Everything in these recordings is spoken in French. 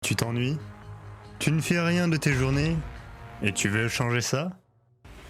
Tu t'ennuies? Tu ne fais rien de tes journées? Et tu veux changer ça?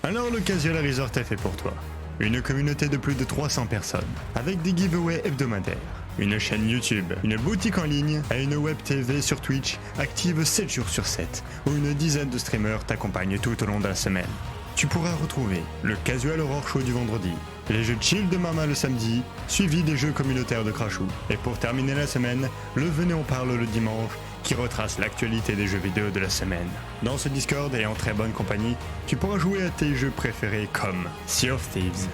Alors le Casual Resort est fait pour toi. Une communauté de plus de 300 personnes, avec des giveaways hebdomadaires, une chaîne YouTube, une boutique en ligne et une web TV sur Twitch active 7 jours sur 7, où une dizaine de streamers t'accompagnent tout au long de la semaine. Tu pourras retrouver le Casual Horror Show du vendredi, les jeux chill de Mama le samedi, suivi des jeux communautaires de Crashou. Et pour terminer la semaine, le Venez on parle le dimanche, qui retrace l'actualité des jeux vidéo de la semaine. Dans ce Discord et en très bonne compagnie, tu pourras jouer à tes jeux préférés comme Sea of Thieves,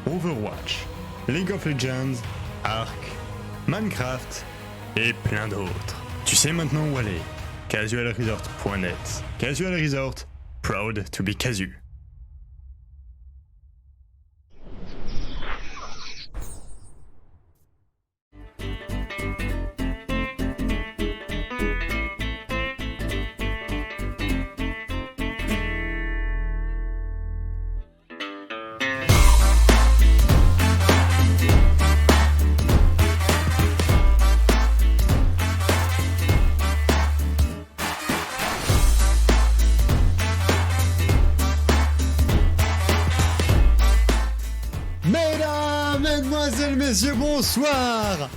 Overwatch, League of Legends, Ark, Minecraft et plein d'autres. Tu sais maintenant où aller. CasualResort.net. Casual Resort, proud to be casu. Mesdames, mesdemoiselles, messieurs, bonsoir!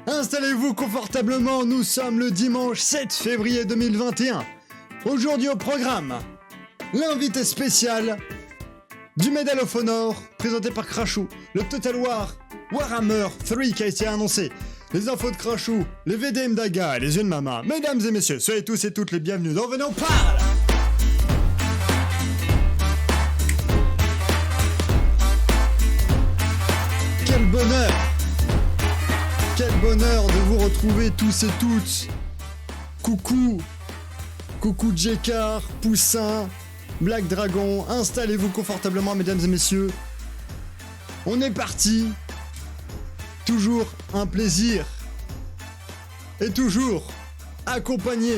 Installez-vous confortablement, nous sommes le dimanche 7 février 2021. Aujourd'hui au programme, l'invité spécial du Medal of Honor, présenté par Crashou, le Total War Warhammer 3 qui a été annoncé, les infos de Crashou, les VDM d'Aga et les yeux de Mama. Mesdames et messieurs, soyez tous et toutes les bienvenus dans Venez on parle! Quel bonheur! Quel bonheur de vous retrouver tous et toutes! Coucou! Coucou Jekar, Poussin, Black Dragon, installez-vous confortablement mesdames et messieurs. On est parti! Toujours un plaisir! Et toujours accompagné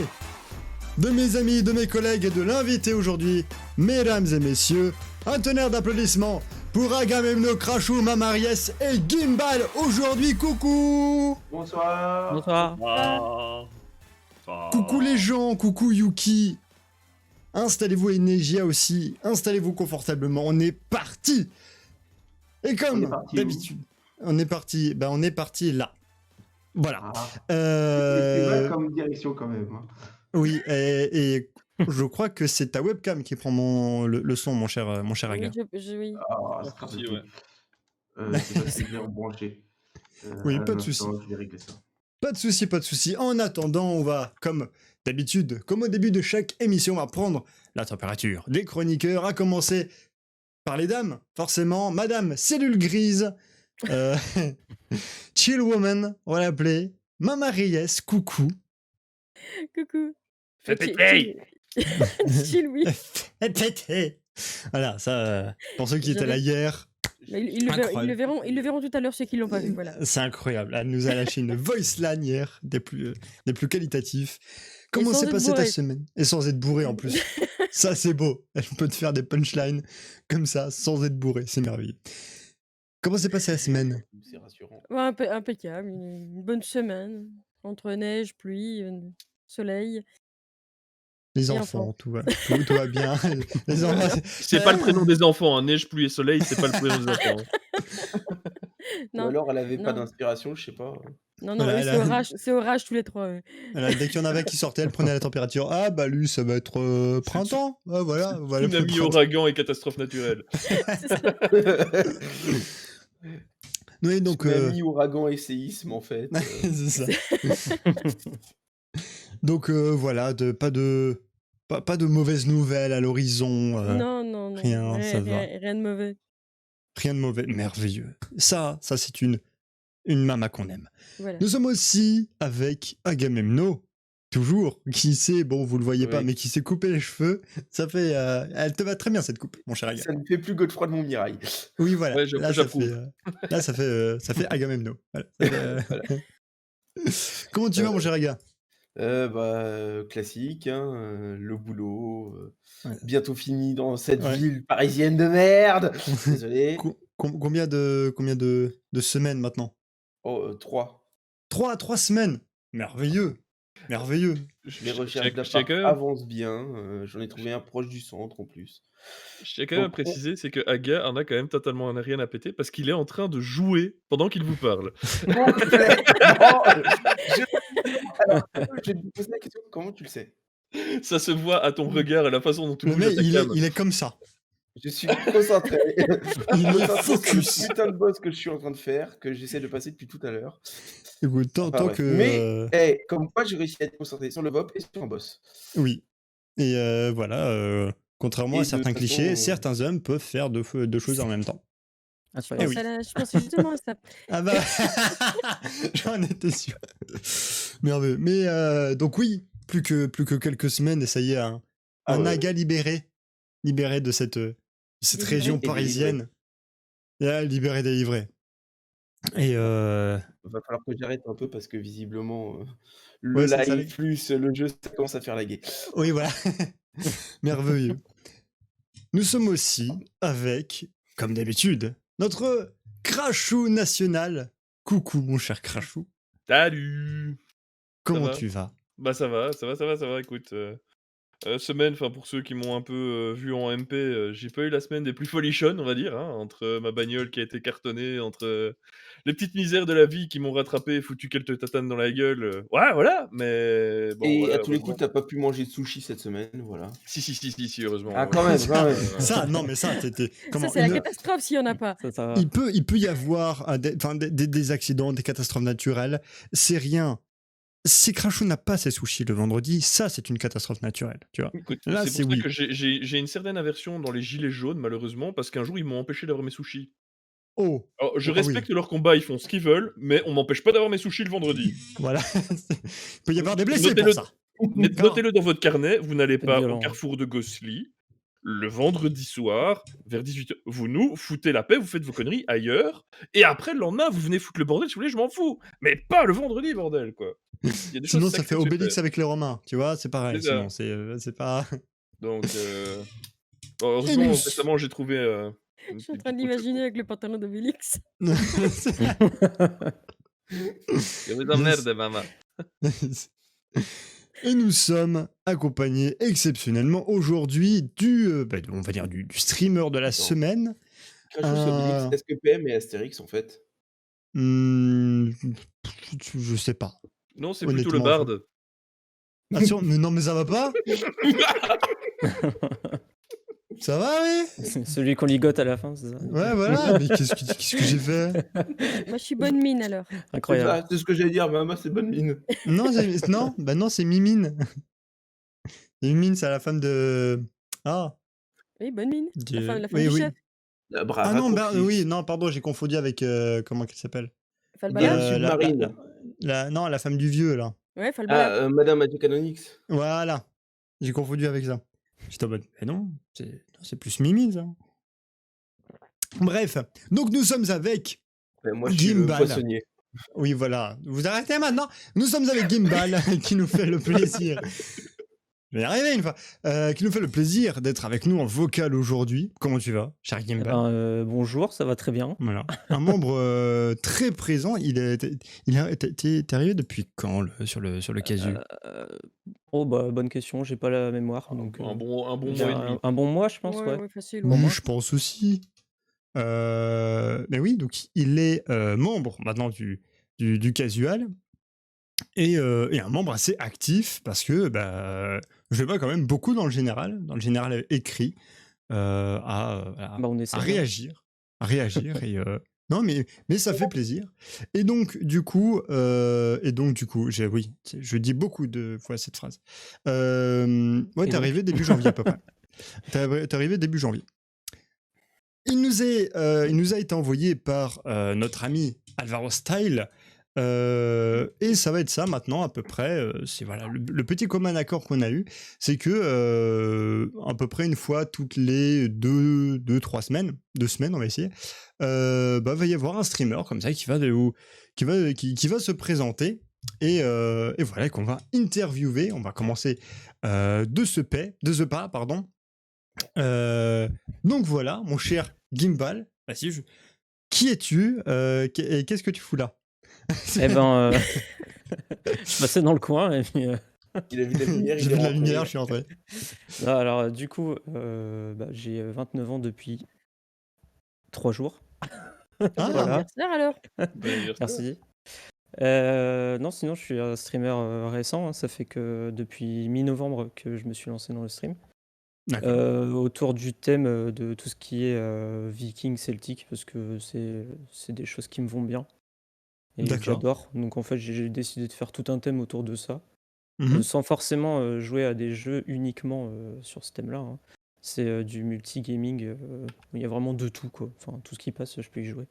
de mes amis, de mes collègues et de l'invité aujourd'hui, mesdames et messieurs, un tonnerre d'applaudissements pour Agamemno, Crashou, Mamariès et Gimbal aujourd'hui, coucou! Bonsoir. Bonsoir. Coucou les gens, coucou Yuki. Installez-vous et Negia aussi, installez-vous confortablement, on est parti! Et comme d'habitude, on est parti là. Voilà. C'est mal comme direction quand même. Oui, et je crois que c'est ta webcam qui prend le son, mon cher Aga. Oui. Ah, c'est Si, compliqué. ouais. C'est parce que bien branché. Oui, pas de souci. Je vais régler ça. Pas de souci, pas de souci. En attendant, on va, comme d'habitude, comme au début de chaque émission, on va prendre la température des chroniqueurs, à commencer par les dames, forcément. Madame Cellule Grise, Chill Woman, on va l'appeler, Mama Reyes, coucou. Coucou. Fais péter. Chill, oui. Voilà, ça, pour ceux qui étaient là hier, Mais ils le verront tout à l'heure, ceux qui l'ont pas vu. Voilà. c'est incroyable. Elle nous a lâché une voice line hier, des plus qualitatifs. Comment sans s'est être passée ta bourré. semaine? Et sans être bourré en plus. Ça, c'est beau. Elle peut te faire des punchlines comme ça, sans être bourré. C'est merveilleux. Comment s'est passée la semaine? C'est rassurant. Ouais, impeccable. Une bonne semaine. Entre neige, pluie, soleil. Les Et enfants, tout va bien. Les enfants, C'est pas le prénom des enfants, hein. Neige, pluie et soleil, c'est pas le prénom des enfants. Non, Ou alors elle avait pas non. d'inspiration, je sais pas. Non, Voilà, eux, c'est orage tous les trois. Ouais. voilà, dès qu'il y en avait qui sortaient, elle prenait la température. Ah, bah lui, ça va être printemps. Ah, voilà. Tsunami, printemps. ouragan et catastrophe naturelle. C'est ça. Oui, donc. Tsunami, ouragan et séisme en fait. C'est ça. Donc voilà, pas de mauvaises nouvelles à l'horizon. Non. rien, ça va. Rien de mauvais. Rien de mauvais, merveilleux. Ça c'est une mama qu'on aime. Voilà. Nous sommes aussi avec Agamemno, toujours, qui s'est, bon vous le voyez pas, Oui. mais qui s'est coupé les cheveux. Ça fait, elle te va très bien cette coupe, mon cher Aga. Ça ne fait plus Godefroy de Montmirail. Oui voilà, Ouais, là ça j'approuve. fait, ça fait Agamemno. Voilà. Voilà. Comment tu vas mon cher Aga? Classique, hein, le boulot, Ouais. bientôt fini dans cette Ouais. ville parisienne de merde. Désolé. Combien de semaines maintenant? Oh, 3. 3 semaines. Merveilleux. Merveilleux. Je Les je recherches je tiens d'appart quand même avancent bien. J'en ai trouvé un proche du centre en plus. je tiens quand même à Donc, préciser, c'est que Aga en a quand même totalement rien à péter parce qu'il est en train de jouer pendant qu'il vous parle. complètement. Je... Alors, je vais te poser la question, comment tu le sais? Ça se voit à ton regard et la façon dont tu Le bouges mec, ta cam. il est comme ça. Je suis concentré. Il est Concentré sur le focus. putain de boss que je suis en train de faire, que j'essaie de passer depuis tout à l'heure. Écoute, Enfin tant bref. que... Mais, comme quoi j'ai réussi à être concentré sur le VOP et sur un boss. Oui. Et voilà, contrairement Et à de certains toute clichés, façon, certains hommes peuvent faire deux choses en même temps. Je Incroyable. oui. je pensais justement à ça. Ah bah, j'en étais sûr. Merveilleux. Mais donc oui, plus que quelques semaines et ça y est, un Ah ouais. Naga libéré de cette Délivré. région Et délivré. parisienne. Libéré, délivré. Et Va falloir que j'arrête un peu parce que visiblement, le ouais, ça live plus le jeu, ça commence à faire laguer. oui, voilà. Merveilleux. Nous sommes aussi avec, comme d'habitude, notre Crachou national. Coucou mon cher Crachou. Salut! Comment va tu vas? Bah, ça va, écoute, semaine, enfin pour ceux qui m'ont un peu, vu en MP, j'ai pas eu la semaine des plus folichonnes, on va dire, hein, entre ma bagnole qui a été cartonnée, entre, les petites misères de la vie qui m'ont rattrapé et foutu quelques tatanes dans la gueule, ouais, voilà, mais bon, Et voilà, à tous les heureusement. coups, t'as pas pu manger de sushi cette semaine, voilà. Si, heureusement, Ah quand même, quand même. Ça, non, mais ça, t'étais... Ça, Comment c'est la catastrophe s'il n'y en a pas. Ça va. il peut y avoir des accidents, des catastrophes naturelles. C'est rien. Si Crachou n'a pas ses sushis le vendredi, ça, c'est une catastrophe naturelle, tu vois. Écoute, Là, c'est c'est pour ça oui. que j'ai une certaine aversion dans les gilets jaunes, malheureusement, parce qu'un jour, ils m'ont empêché d'avoir mes sushis. Oh, Alors, je Ah oui. respecte leur combat, ils font ce qu'ils veulent, mais on m'empêche pas d'avoir mes sushis le vendredi. voilà. Il peut y avoir des blessés Notez-le pour ça. D'accord. notez-le dans votre carnet, vous n'allez C'est pas violent. au carrefour de Gossely, le vendredi soir, vers 18h. Vous nous foutez la paix, vous faites vos conneries ailleurs, et après, le lendemain, vous venez foutre le bordel si vous voulez, je m'en fous. Mais pas le vendredi, bordel, quoi. Il y a des Sinon, choses ça sacrées fait de se Obélix faire. avec les Romains, tu vois, c'est pareil. C'est ça. Sinon, c'est pas... Donc, bon, heureusement, nous- récemment, j'ai trouvé, Je suis en train d'imaginer avec le pantalon d'Obélix. Il y avait de la Yes. merde, maman. Et nous sommes accompagnés exceptionnellement aujourd'hui on va dire du streamer de la Attends. semaine. Crachou, c'est Obélix, est-ce que PM et Astérix en fait? Je sais pas. Non, c'est plutôt le Honnêtement, barde. Mais non, mais ça va pas? Ça va, oui? Celui qu'on ligote à la fin, c'est ça? Ouais, voilà. Mais qu'est-ce que j'ai fait? Moi, je suis bonne mine alors. C'est Incroyable. ça, c'est ce que j'allais dire, maman, c'est bonne mine. Non, c'est Mimine. Mimine, c'est la femme de... Ah. Oui, bonne mine. La femme Oui, du oui. chef. Ah, bras Ah non, raccourcis. oui, non, pardon, j'ai confondu avec... comment qu'elle s'appelle? Falbala. Gueule submarine. Non, la femme du vieux, là. Ouais, Falbala. Ah, Madame Magic Anonix. Voilà. J'ai confondu avec ça. J'étais en mode, mais non, c'est plus Mimi, ça. Bref, donc nous sommes avec Moi, je suis le Gimbal. poissonnier. Oui, voilà. Vous arrêtez maintenant. Nous sommes avec Gimbal, qui nous fait le plaisir. Je vais y arriver une fois. Qui nous fait le plaisir d'être avec nous en vocal aujourd'hui. Comment tu vas, cher Eh Gimbal? ben, bonjour, ça va très bien. Voilà. Un membre très présent. T'es arrivé depuis quand sur le casu? Oh bah bonne question, j'ai pas la mémoire. Donc, Un bon déjà mois et demi. un bon mois, je pense, ouais. Ouais, facile. Oui, Ouais. je pense aussi. Mais oui, donc il est membre maintenant du casual et un membre assez actif parce que je vais pas quand même beaucoup dans le général écrit à Bah, on essaie. réagir et non mais ça fait plaisir et donc du coup je dis beaucoup de fois cette phrase. Ouais, Et t'es donc arrivé début janvier à peu près. T'es arrivé début janvier. Il nous a été envoyé par notre ami Alvaro Style. Et ça va être ça maintenant à peu près. C'est voilà le petit commun accord qu'on a eu, c'est que à peu près une fois toutes les 2 semaines, 2 semaines on va essayer. Va y avoir un streamer comme ça qui va se présenter et voilà qu'on va interviewer. On va commencer de ce pas, pardon. Donc voilà, mon cher Gimbal, qui es-tu et qu'est-ce que tu fous là? Eh ben, Je passais dans le coin et puis, Il a vu la lumière, J'ai il est vu de la rentré. lumière, je suis rentré. non, alors, du coup, bah, j'ai 29 ans depuis 3 jours. Bon Ah! Voilà, anniversaire alors! Bon anniversaire. merci. Non, sinon je suis un streamer, récent, hein. Ça fait que depuis mi-novembre que je me suis lancé dans le stream, D'accord, autour du thème, de tout ce qui est, vikings, celtique parce que c'est des choses qui me vont bien et que d'accord. j'adore. Donc en fait, j'ai décidé de faire tout un thème autour de ça, Mmh. sans forcément, jouer à des jeux uniquement, sur ce thème-là, hein. C'est, du multi-gaming, où il y a vraiment de tout, quoi. Enfin, tout ce qui passe, je peux y jouer.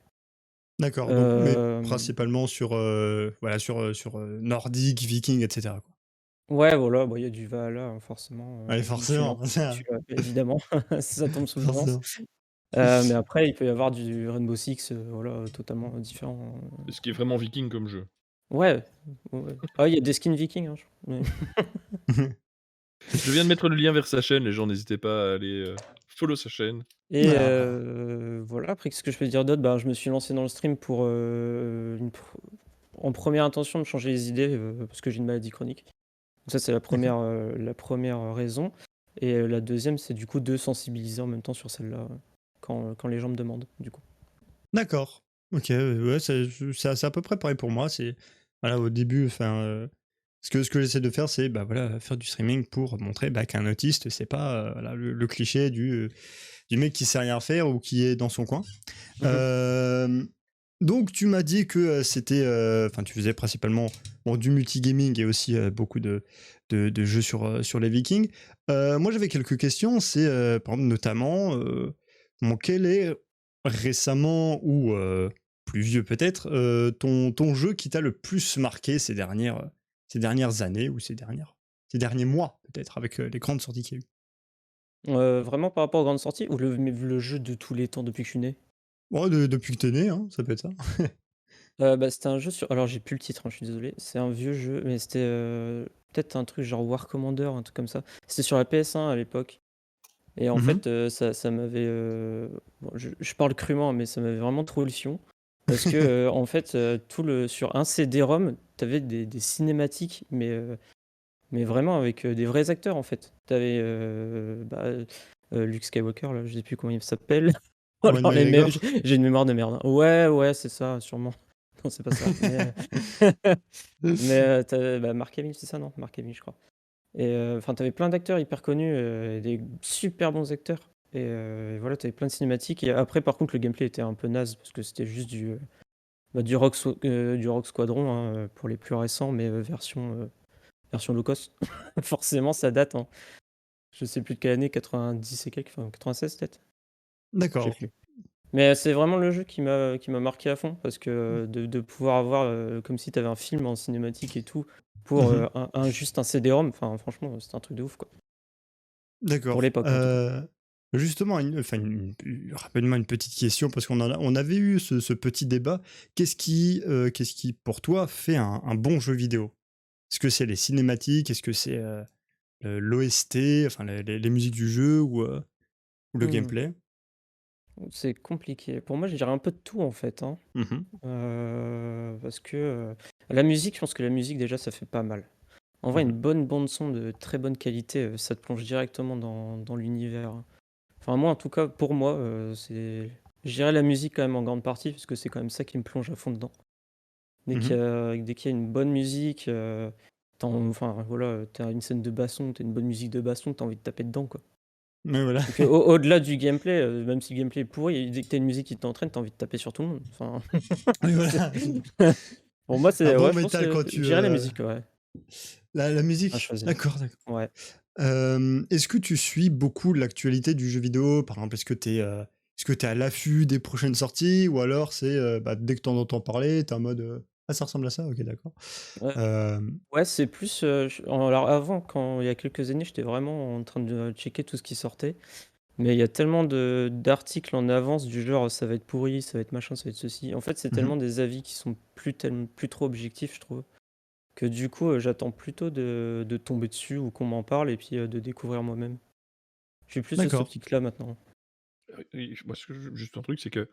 D'accord, donc mais Hem, principalement sur, voilà, sur, nordique, viking et cetera, quoi. ouais, voilà, bah, il y a du Valhalla, hein, forcément, Ouais, je me suis forcément, lancé dessus, évidemment, ça tombe sous le sens. forcément. Mais après, il peut y avoir du Rainbow Six, voilà, totalement différent, Ce qui est vraiment viking comme jeu. ouais, ouais. Ah, il y a des skins vikings, hein, je mais Je viens de mettre le lien vers sa chaîne, les gens n'hésitez pas à aller, follow sa chaîne. et Voilà. voilà, après qu'est-ce que je peux dire d'autre? Ben, je me suis lancé dans le stream pour, en première intention de changer les idées, parce que j'ai une maladie chronique. Donc ça, c'est D'accord. la 1re raison et la deuxième, c'est du coup de sensibiliser en même temps sur celle-là, quand les gens me demandent, du coup. D'accord. OK, ouais, c'est à peu près pareil pour moi. C'est voilà, au début, enfin, ce que j'essaie de faire, c'est, bah, voilà, faire du streaming pour montrer, bah, qu'un autiste, c'est pas, voilà, le cliché du mec qui sait rien faire ou qui est dans son coin. Mmh. Hem, donc tu m'as dit que, c'était, enfin, tu faisais principalement, bon, du multigaming et aussi, beaucoup de jeux sur les Vikings. Moi, j'avais quelques questions. C'est, par exemple, notamment, bon, quel est récemment ou, plus vieux peut-être, ton jeu qui t'a le plus marqué ces dernières années ou ces derniers mois peut-être avec, les grandes sorties qu'il y a eu? Vraiment par rapport aux grandes sorties ou le jeu de tous les temps depuis que je suis né? Ouais, depuis que tu né, hein, ça peut être ça. Bah, c'était un jeu sur alors j'ai plus le titre, hein, je suis désolé. C'est un vieux jeu, mais c'était, peut-être un truc genre War Commander, un truc comme ça. C'était sur la PS1 à l'époque et en Mmh. fait, ça m'avait, bon je parle crûment, mais ça m'avait vraiment troué le fion parce que, en fait, tout le sur un CD-ROM, tu avais des cinématiques, mais vraiment avec, des vrais acteurs, en fait. Tu avais, bah, Luke Skywalker là, je sais plus comment il s'appelle. Oh Ewan alors les mé McGregor? j'ai une mémoire de merde, hein. Ouais, ouais, c'est ça, sûrement. Non, c'est pas ça, mais tu bah, Mark Hamill, c'est ça, non? Mark Hamill, je crois et enfin, tu avais plein d'acteurs hyper connus, et des super bons acteurs et voilà, tu avais plein de cinématiques et après, par contre, le gameplay était un peu naze parce que c'était juste bah, du Rogue Squadron, hein, pour les plus récents, mais version low cost. Forcément, ça date, hein. Je sais plus de quelle année, 90 et quelques, enfin 96 peut-être? Je sais D'accord. plus. Mais c'est vraiment le jeu qui m'a marqué à fond parce que de pouvoir avoir, comme si tu avais un film en cinématique et tout pour, Mmh. juste un CD-ROM, enfin franchement, c'était un truc de ouf, quoi. Pour D'accord. l'époque en tout cas. Justement, rappelle-moi une petite question parce on avait eu ce petit débat. Qu'est-ce qui pour toi fait un bon jeu vidéo? Est-ce que c'est les cinématiques? Est-ce que c'est, l'OST, enfin les musiques du jeu ou le Mmh. gameplay? C'est compliqué. Pour moi, je dirais un peu de tout en fait, hein. Mmh. Parce que, la musique, je pense que la musique déjà ça fait pas mal. En vrai, une Mmh. bonne bande son de très bonne qualité, ça te plonge directement dans l'univers, hein. Enfin moi en tout cas, pour moi, c'est je dirais la musique quand même en grande partie, parce que c'est quand même ça qui me plonge à fond dedans. Mmh. Dès qu'il y a une bonne musique, enfin voilà, tu une scène de baston, tu une bonne musique de baston, tu as envie de taper dedans, quoi. Ouais, voilà. Donc au-delà du gameplay, même si le gameplay est pourri, dès que tu as une musique qui t'entraîne, tu as envie de taper sur tout le monde. Enfin, Oui, c'est voilà. pour moi, Un c'est bon ouais, je pense métal que quand je tu, dirais la musique, ouais, la à musique? choisir. D'accord, d'accord. Ouais. Est-ce que tu suis beaucoup l'actualité du jeu vidéo? Par exemple, est-ce que tu es à l'affût des prochaines sorties? Ou alors c'est, bah, dès que tu en entends parler, tu es en mode, «Ah ça ressemble à ça? OK, d'accord». Ouais, Hem, ouais, c'est plus, alors avant, quand il y a quelques années, j'étais vraiment en train de checker tout ce qui sortait. Mais il y a tellement de d'articles en avance du genre: «Ça va être pourri, ça va être machin, ça va être ceci». En fait, c'est mmh. tellement des avis qui sont plus trop objectifs, je trouve, que du coup, j'attends plutôt de tomber dessus ou qu'on m'en parle et puis, de découvrir moi-même. Je suis plus sur cette D'accord. optique-là maintenant. Oui, moi, ce que je juste un truc, c'est que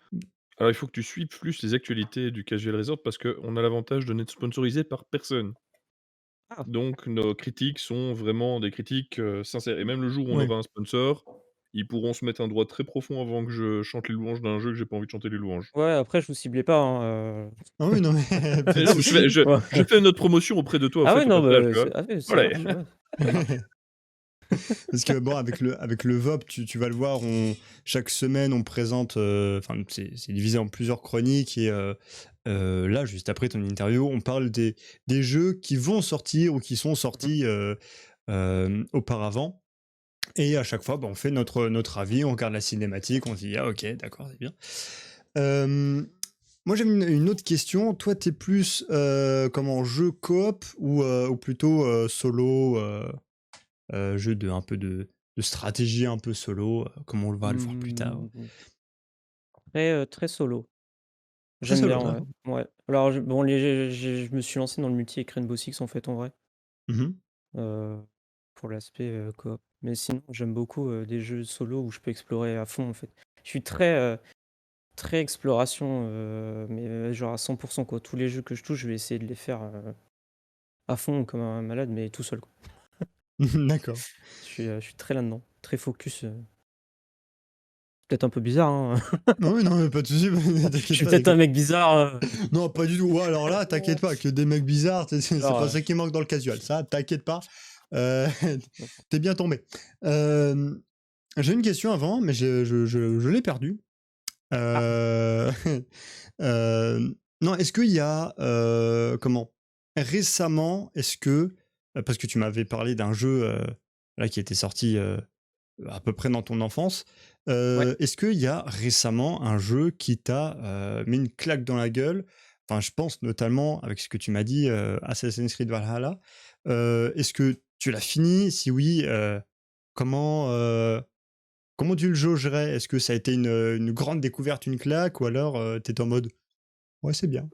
Alors il faut que tu suives plus les actualités du Casual Resort parce qu'on a l'avantage de n'être sponsorisé par personne. Ah! Donc nos critiques sont vraiment des critiques, sincères et même le jour où on Ouais. aura un sponsor, ils pourront se mettre un droit très profond avant que je chante les louanges d'un jeu que j'ai pas envie de chanter les louanges. Ouais, après je vous ciblais pas, hein, Ah oui, non, mais pas Et de non, mais souci. Ouais. je fais notre promotion auprès de toi, au Ah ouais, fait, au non, passage, bah, tu vois? oui, ça Voilà. marche, ouais. Ça marche. Parce que bon, avec le VOP, tu vas le voir, chaque semaine, on présente, enfin, c'est divisé en plusieurs chroniques et là, juste après ton interview, on parle des jeux qui vont sortir ou qui sont Mmh. sortis auparavant. Et à chaque fois, bah, on fait notre avis, on regarde la cinématique, on se dit, ah ok, d'accord, c'est bien. Euh, Moi, j'ai une autre question. Toi, t'es plus comment, jeu coop ou plutôt solo, jeu un peu de stratégie un peu solo, comme on va le voir plus tard. Mmh, très solo. Très J'aime solo, bien, ouais. d'accord. Ouais. Alors je bon les je me suis lancé dans le multi avec Rainbow Six en fait, en vrai, Mhm. heu, pour l'aspect, coop. Mais sinon, j'aime beaucoup, des jeux solo où je peux explorer à fond, en fait. Je suis très exploration, mais genre à 100 quoi. Tous les jeux que je touche, je vais essayer de les faire, à fond comme un malade, mais tout seul, quoi. D'accord. Je suis très là-dedans, très focus, peut-être un peu bizarre, hein. Non, oui, non, mais pas de soucis, Je t'inquiète suis pas, peut-être un t'inquiète. mec bizarre, Non, pas du tout. Ouais, alors là, t'inquiète pas, que des mecs bizarres, c'est genre, pas ça qui manque dans le casual. Ça, t'inquiète pas. Euh, d'accord. T'es bien tombé. Euh, j'ai une question avant, mais je l'ai perdue. Ah! Euh, euh, non, est-ce qu'il y a comment récemment, est-ce que parce que tu m'avais parlé d'un jeu là qui était sorti à peu près dans ton enfance, Ouais. est-ce qu'il y a récemment un jeu qui t'a mis une claque dans la gueule? Enfin, je pense notamment avec ce que tu m'as dit, Assassin's Creed Valhalla. Est-ce que tu l'as fini? Si oui, comment comment tu le jaugerais? Est-ce que ça a été une grande découverte, une claque, ou alors t'es en mode ouais, c'est bien.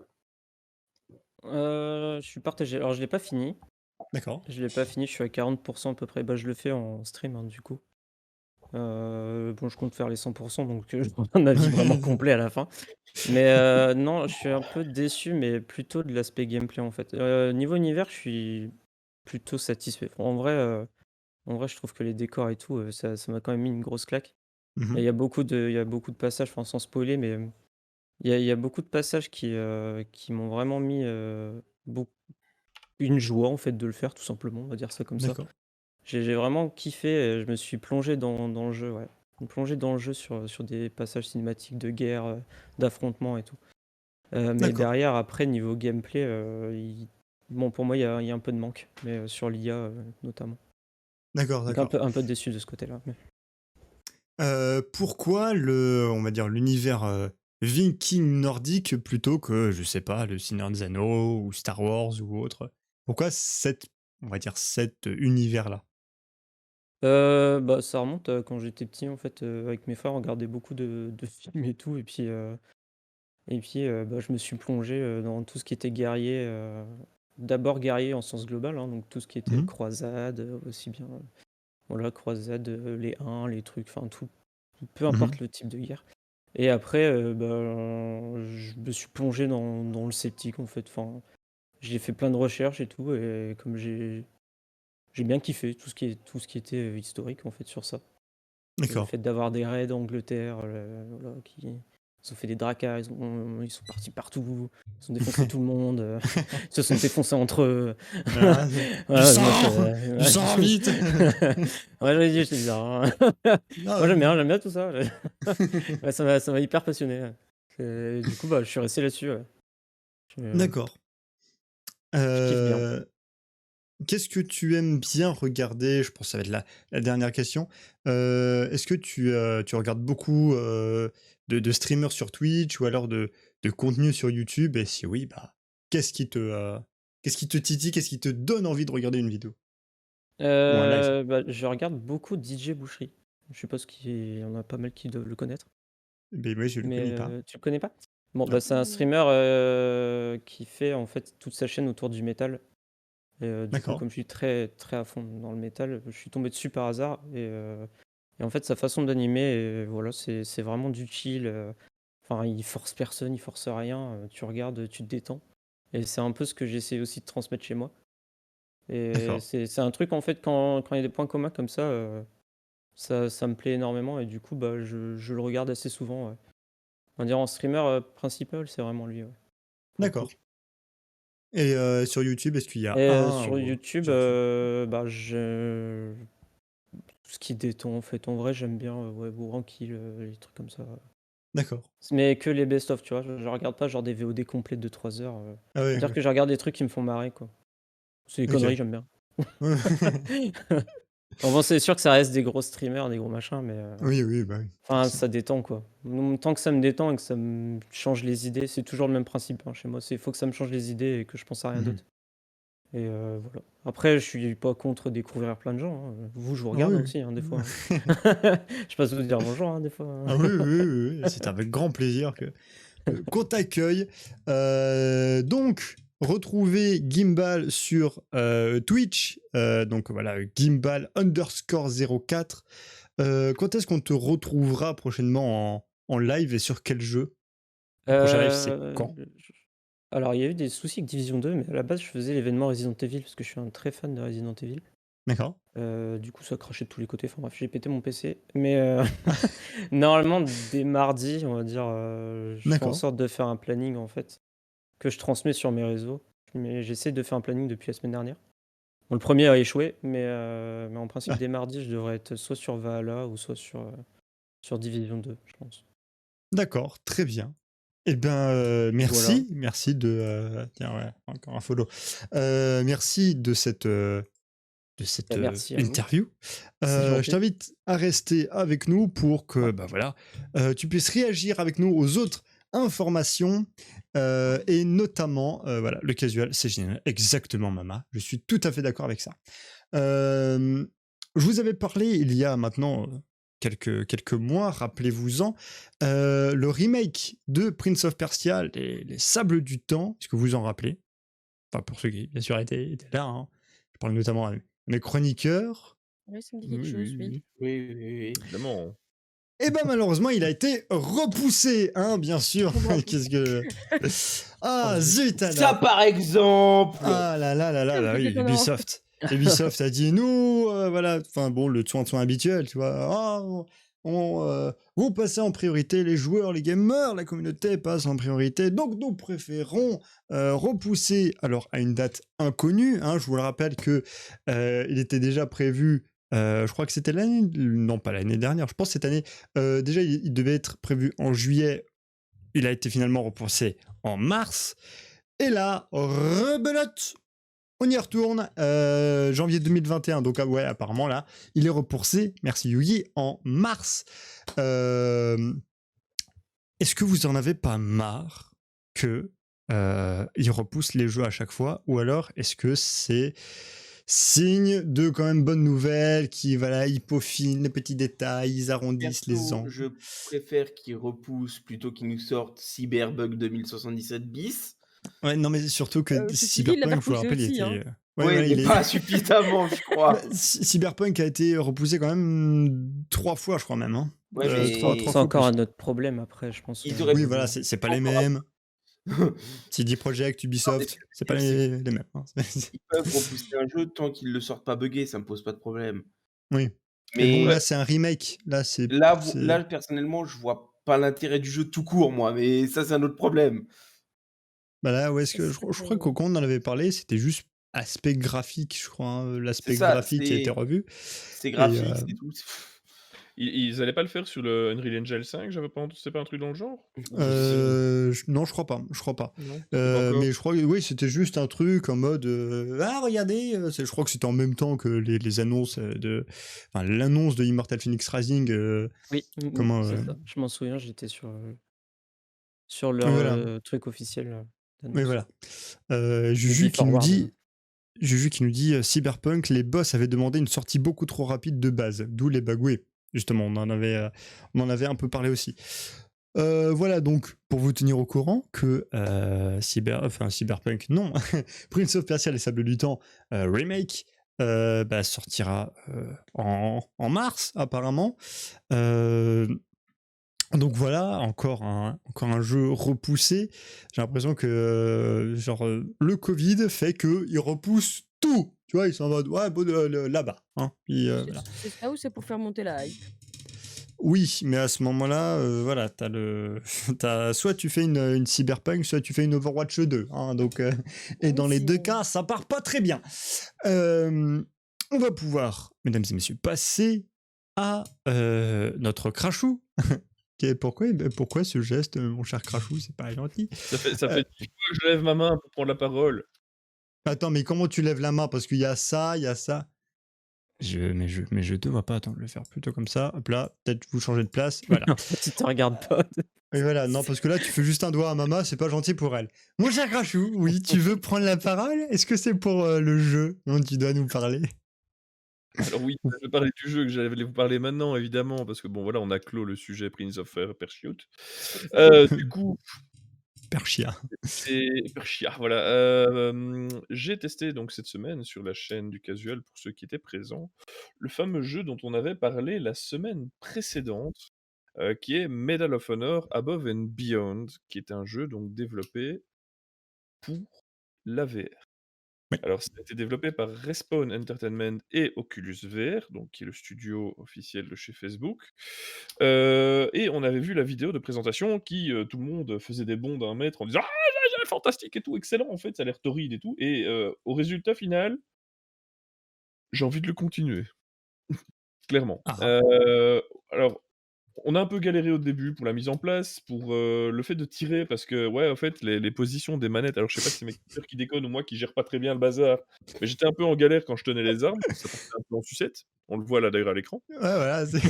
Je suis partagé. Alors je l'ai pas fini. D'accord. Je l'ai pas fini, je suis à 40 à peu près. Bah, je le fais en stream, hein, du coup. Bon, je compte faire les 100 donc j'aurai un avis vraiment complet à la fin. Mais non, je suis un peu déçu, mais plutôt de l'aspect gameplay, en fait. Niveau univers, je suis plutôt satisfait. En vrai, je trouve que les décors et tout, ça m'a quand même mis une grosse claque. Et Mhm. il y a beaucoup de passages, enfin, sans spoiler, mais il y a beaucoup de passages qui m'ont vraiment mis, beau une joie, en fait, de le faire, tout simplement, on va dire ça comme ça. D'accord. J'ai vraiment kiffé et je me suis plongé dans le jeu, ouais. Plongé dans le jeu sur des passages cinématiques de guerre, d'affrontements et tout. Mais D'accord. derrière, après, niveau gameplay, il bon, pour moi, il y a un peu de manque, mais sur l'IA, notamment. D'accord, Donc d'accord. un peu déçu de ce côté-là, mais Pourquoi on va dire, l'univers viking nordique plutôt que, je sais pas, le Seigneur des Anneaux ou Star Wars ou autre? Pourquoi on va dire, cet univers-là? bah, ça remonte à quand j'étais petit, en fait, avec mes frères, on regardait beaucoup de films et tout et puis, bah, je me suis plongé, dans tout ce qui était guerrier, d'abord guerrier en sens global, hein, donc tout ce qui était Mhm. croisade, aussi bien, voilà, croisade, les Huns, les trucs, enfin tout, peu Mhm. importe le type de guerre. Et après, ben, je me suis plongé dans le sceptique, en fait, enfin, j'ai fait plein de recherches et tout et comme j'ai bien kiffé tout ce qui était, historique, en fait, sur ça. Le D'accord. fait d'avoir des raids Angleterre, voilà, qui ils ont fait des dracas, ils sont partis partout, ils ont défoncé tout le monde, ils se sont défoncés entre eux. Ah, du Voilà, moi ça sang! Du sang, vite! ouais, j'avais dit: «C'est bizarre, hein». Moi Ah, j'aime bien tout ça, ouais, ça m'a hyper passionné, ouais. Du coup, bah, je suis resté là-dessus, ouais. Je d'accord. je kiffe bien. Euh, Qu'est-ce que tu aimes bien regarder? Je pense que ça va être la dernière question. Est-ce que tu regardes beaucoup de streamers sur Twitch ou alors de contenu sur YouTube? Et si oui, bah, qu'est-ce qui te titille? Qu'est-ce qui te donne envie de regarder une vidéo? Ou un live? Bah, je regarde beaucoup DJ Boucherie. Je suppose qu'il y en a pas mal qui doivent le connaître. Ben moi, je le Mais connais pas. tu le connais pas? Bon, bah, Non. c'est un streamer, qui fait, en fait, toute sa chaîne autour du métal et du coup, D'accord. comme je suis très à fond dans le métal, je suis tombé dessus par hasard et en fait, sa façon d'animer voilà, c'est vraiment du chill, Enfin, il force personne, il force rien. Tu regardes, tu te détends. Et c'est un peu ce que j'essaie aussi de transmettre chez moi. Et D'accord. c'est un truc, en fait, quand il y a des points communs comme ça, ça me plaît énormément. Et du coup, bah, je le regarde assez souvent. Ouais. On va dire en streamer principal, c'est vraiment lui. Ouais, pour le coup. D'accord. Et sur YouTube, est-ce qu'il y a Et un sur ou YouTube, plusieurs? bah, tout ce qui détend, en fait. En vrai, j'aime bien ouais, Kill, les trucs comme ça. D'accord. Mais que les best-of, tu vois. Je regarde pas genre des VOD complètes de 3 heures. Ah ouais, C'est-à-dire ouais. que je regarde des trucs qui me font marrer, quoi. C'est des conneries, Ok. j'aime bien. Bon, c'est sûr que ça reste des gros streamers, des gros machins, mais Oui, oui, bah oui, enfin, forcément. ça détend, quoi. Tant que ça me détend et que ça me change les idées, c'est toujours le même principe hein, chez moi. Il faut que ça me change les idées et que je pense à rien Mhm. d'autre. Et voilà. Après, je suis pas contre découvrir plein de gens. Hein. Vous, je vous Ah regarde oui. aussi, hein, des fois. Hein. Je passe vous dire bonjour, hein, des fois. Hein. Ah oui, oui, oui, oui. C'est avec grand plaisir qu'on t'accueille. Donc, retrouvez Gimbal sur Twitch. Donc voilà, Gimbal_04. Quand est-ce qu'on te retrouvera prochainement en live et sur quel jeu? Le prochain live, c'est Euh, quand? Alors, il y a eu des soucis avec Division 2, mais à la base, je faisais l'événement Resident Evil parce que je suis un très fan de Resident Evil. D'accord. Du coup, ça crachait de tous les côtés. Enfin bref, j'ai pété mon PC. Mais normalement, dès mardi, on va dire, je fais en D'accord. sorte de faire un planning en fait, que je transmets sur mes réseaux. Mais j'essaie de faire un planning depuis la semaine dernière. Bon, le premier a échoué, mais en principe, Ah, dès mardi, je devrais être soit sur Valhalla ou soit sur Division 2, je pense. d'accord, très bien. Eh bien, Voilà. merci de... tiens, ouais, encore un follow. Merci de cette Bah, merci à vous. interview. C'est Je gentil. t'invite à rester avec nous pour que bah, voilà, tu puisses réagir avec nous aux autres informations et notamment voilà, le casual, c'est génial. Exactement, Mama. Je suis tout à fait d'accord avec ça. Je vous avais parlé il y a maintenant quelques mois, rappelez-vous-en, le remake de Prince of Persia, les Sables du Temps. Est-ce que vous en rappelez? Enfin, pour ceux qui, bien sûr, étaient là. Hein. Je parle notamment à mes chroniqueurs. Ouais, ça me dit quelque Oui, chose, oui, oui. oui, Oui, oui, oui. évidemment. Et ben malheureusement, il a été repoussé, hein, bien sûr. Bravo. Qu'est-ce que... Ah, Oh, zut. zut Ça, alors. par exemple. Ah là là là là là, oui, C'était étonnant. Ubisoft. Ubisoft a dit, nous, voilà, enfin bon, le soin habituel, tu vois. Ah, vous passez en priorité, les joueurs, les gamers, la communauté passe en priorité. Donc nous préférons repousser, alors à une date inconnue, hein, je vous le rappelle que il était déjà prévu, je crois que c'était l'année, non pas l'année dernière, je pense cette année, déjà il devait être prévu en juillet, il a été finalement repoussé en mars. Et là, rebelote, on y retourne, janvier 2021, donc ouais, apparemment là, il est repoussé, merci Yugi, en mars. Est-ce que vous en avez pas marre que il repousse les jeux à chaque fois, ou alors est-ce que c'est signe de quand même bonnes nouvelles, qui voilà, ils peaufinent les petits détails, ils arrondissent les Perso, angles? je préfère qu'ils repoussent plutôt qu'ils nous sortent Cyberbug 2077 bis. Ouais, non mais surtout que Ceci dit, il l'avait Cyberpunk, je vous le repoussé rappelle, il aussi, hein. était... Ouais, Oui, voilà, mais il est... pas suffisamment, je Bah, crois. Cyberpunk a été repoussé quand même 3 fois, je crois même. Hein. Ouais, Trois mais C'est fois encore plus. un autre problème après, je pense. ils auraient Oui, pu voilà, c'est pas les encore mêmes. CD Projekt, Non, mais Ubisoft, c'est pas le pire, c'est les mêmes. Hein. qu'ils peuvent repousser un jeu tant qu'ils le sortent pas buggé, ça me pose pas de problème. Oui. Mais bon, Mais là, c'est un remake. Là, c'est. là, personnellement, je vois pas l'intérêt du jeu tout court, moi, mais ça, c'est un autre problème. Bah là, ouais, C'est je crois qu'au quand on en avait parlé, c'était juste aspect graphique, je crois. Hein, C'est l'aspect ça, graphique qui a été revu. c'est Et graphique, c'est tout. Ils allaient pas le faire sur le Unreal Engine 5, j'avais pas entendu, c'est pas un truc dans le genre? non, je crois pas. Je crois pas. Non, c'était pas encore. Mais je crois que oui, c'était juste un truc en mode ah regardez, je crois que c'était en même temps que les annonces enfin l'annonce de Immortal Phoenix Rising. Oui, Comment c'est ça. Je m'en souviens, j'étais sur oui, leur voilà. truc officiel Oui, d'annonce. voilà. Le Juju qui nous Forward. dit. Juju qui nous dit Cyberpunk, les boss avaient demandé une sortie beaucoup trop rapide de base, d'où les bugs. Oui, justement, on en avait un peu parlé aussi. Voilà donc pour vous tenir au courant que Cyberpunk, non, Prince of Persia, les Sables du Temps remake sortira en mars apparemment. Donc voilà, encore un jeu repoussé. J'ai l'impression que le Covid fait qu'il repousse tout. Tu vois, ils sont en mode ouais, bon, là-bas. Hein. Puis, voilà. C'est ça ou c'est pour faire monter la hype? Oui, mais à ce moment-là, voilà, soit tu fais une Cyberpunk, soit tu fais une Overwatch 2. Hein, donc, et dans les Aussi, deux cas, ça part pas très bien. On va pouvoir, mesdames et messieurs, passer à notre crachou. Pourquoi ce geste, mon cher crachou? C'est pas gentil. Ça fait Euh, 10 fois que je lève ma main pour prendre la parole. Attends, mais comment tu lèves la main? Parce qu'il y a ça, il y a ça. Mais je te vois pas. Attends, je vais le faire plutôt comme ça. Hop là, peut-être vous changez de place. Voilà. En fait, tu te regardes pas. Et voilà, non, parce que là, tu fais juste un doigt à Mama, c'est pas gentil pour elle. Mon cher Crachou, oui, tu veux prendre la parole? Est-ce que c'est pour le jeu dont tu dois nous parler? Alors oui, je vais parler du jeu que j'allais vous parler maintenant évidemment, parce que bon voilà, on a clos le sujet Prince of Persia. Du coup, Perchia. Persia, voilà, j'ai testé donc cette semaine sur la chaîne du Casual, pour ceux qui étaient présents, le fameux jeu dont on avait parlé la semaine précédente, qui est Medal of Honor: Above and Beyond, qui est un jeu donc développé pour la VR. Oui. Alors, ça a été développé par Respawn Entertainment et Oculus VR, donc qui est le studio officiel de chez Facebook. Et on avait vu la vidéo de présentation qui, tout le monde faisait des bonds d'1 mètre en disant: «Ah, fantastique et tout, excellent, en fait, ça a l'air torride et tout», et au résultat final, j'ai envie de le continuer, clairement. Ah. Alors, on a un peu galéré au début pour la mise en place, pour, le fait de tirer parce que, ouais, en fait, les positions des manettes, alors je sais pas si c'est mes capteurs qui déconnent ou moi qui gère pas très bien le bazar, mais j'étais un peu en galère quand je tenais les armes, ça partait un peu en sucette. On le voit là d'ailleurs à l'écran. Ouais, voilà, c'est.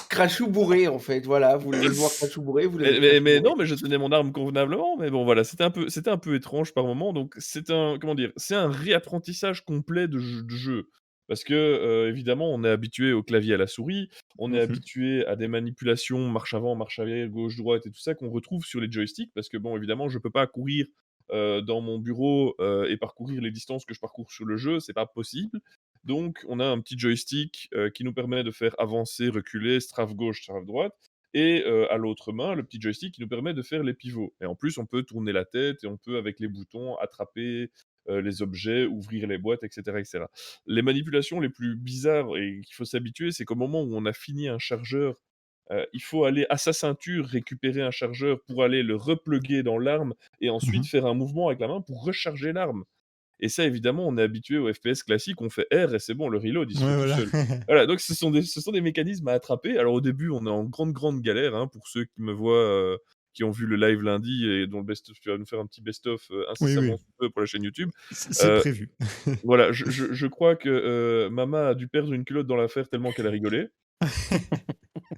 Crachou bourré, en fait, voilà, vous voulez voir Crachou bourré, vous l'avez Mais Crachou bourré. non, mais je tenais mon arme convenablement, mais bon voilà, c'était un peu étrange par moment, donc c'est un comment dire? C'est un réapprentissage complet de jeu. Parce que, évidemment, on est habitué au clavier à la souris, on est Mhm. habitué à des manipulations marche avant, marche arrière, gauche, droite et tout ça qu'on retrouve sur les joysticks. Parce que bon, évidemment, je peux pas courir, dans mon bureau, et parcourir les distances que je parcours sur le jeu, c'est pas possible. Donc on a un petit joystick, qui nous permet de faire avancer, reculer, strafe gauche, strafe droite, et à l'autre main, le petit joystick qui nous permet de faire les pivots, et en plus, on peut tourner la tête et on peut, avec les boutons, attraper, les objets, ouvrir les boîtes, et cetera, et cetera. Les manipulations les plus bizarres et qu'il faut s'habituer, c'est qu'au moment où on a fini un chargeur, il faut aller à sa ceinture récupérer un chargeur pour aller le repluguer dans l'arme et ensuite Mhm. faire un mouvement avec la main pour recharger l'arme. Et ça, évidemment, on est habitué au FPS classique, on fait R et c'est bon, le reload, il se fait Ouais, tout voilà. seul. Voilà, donc ce sont des mécanismes à attraper. Alors au début, on est en grande, grande galère, hein, pour ceux qui me voient, qui ont vu le live lundi et dont le best-of tu vas nous faire un petit best-of, Oui, oui, incessamment sous peu pour la chaîne YouTube. c'est Heu, prévu. voilà, je crois que, Mama a dû perdre une culotte dans l'affaire tellement qu'elle a rigolé.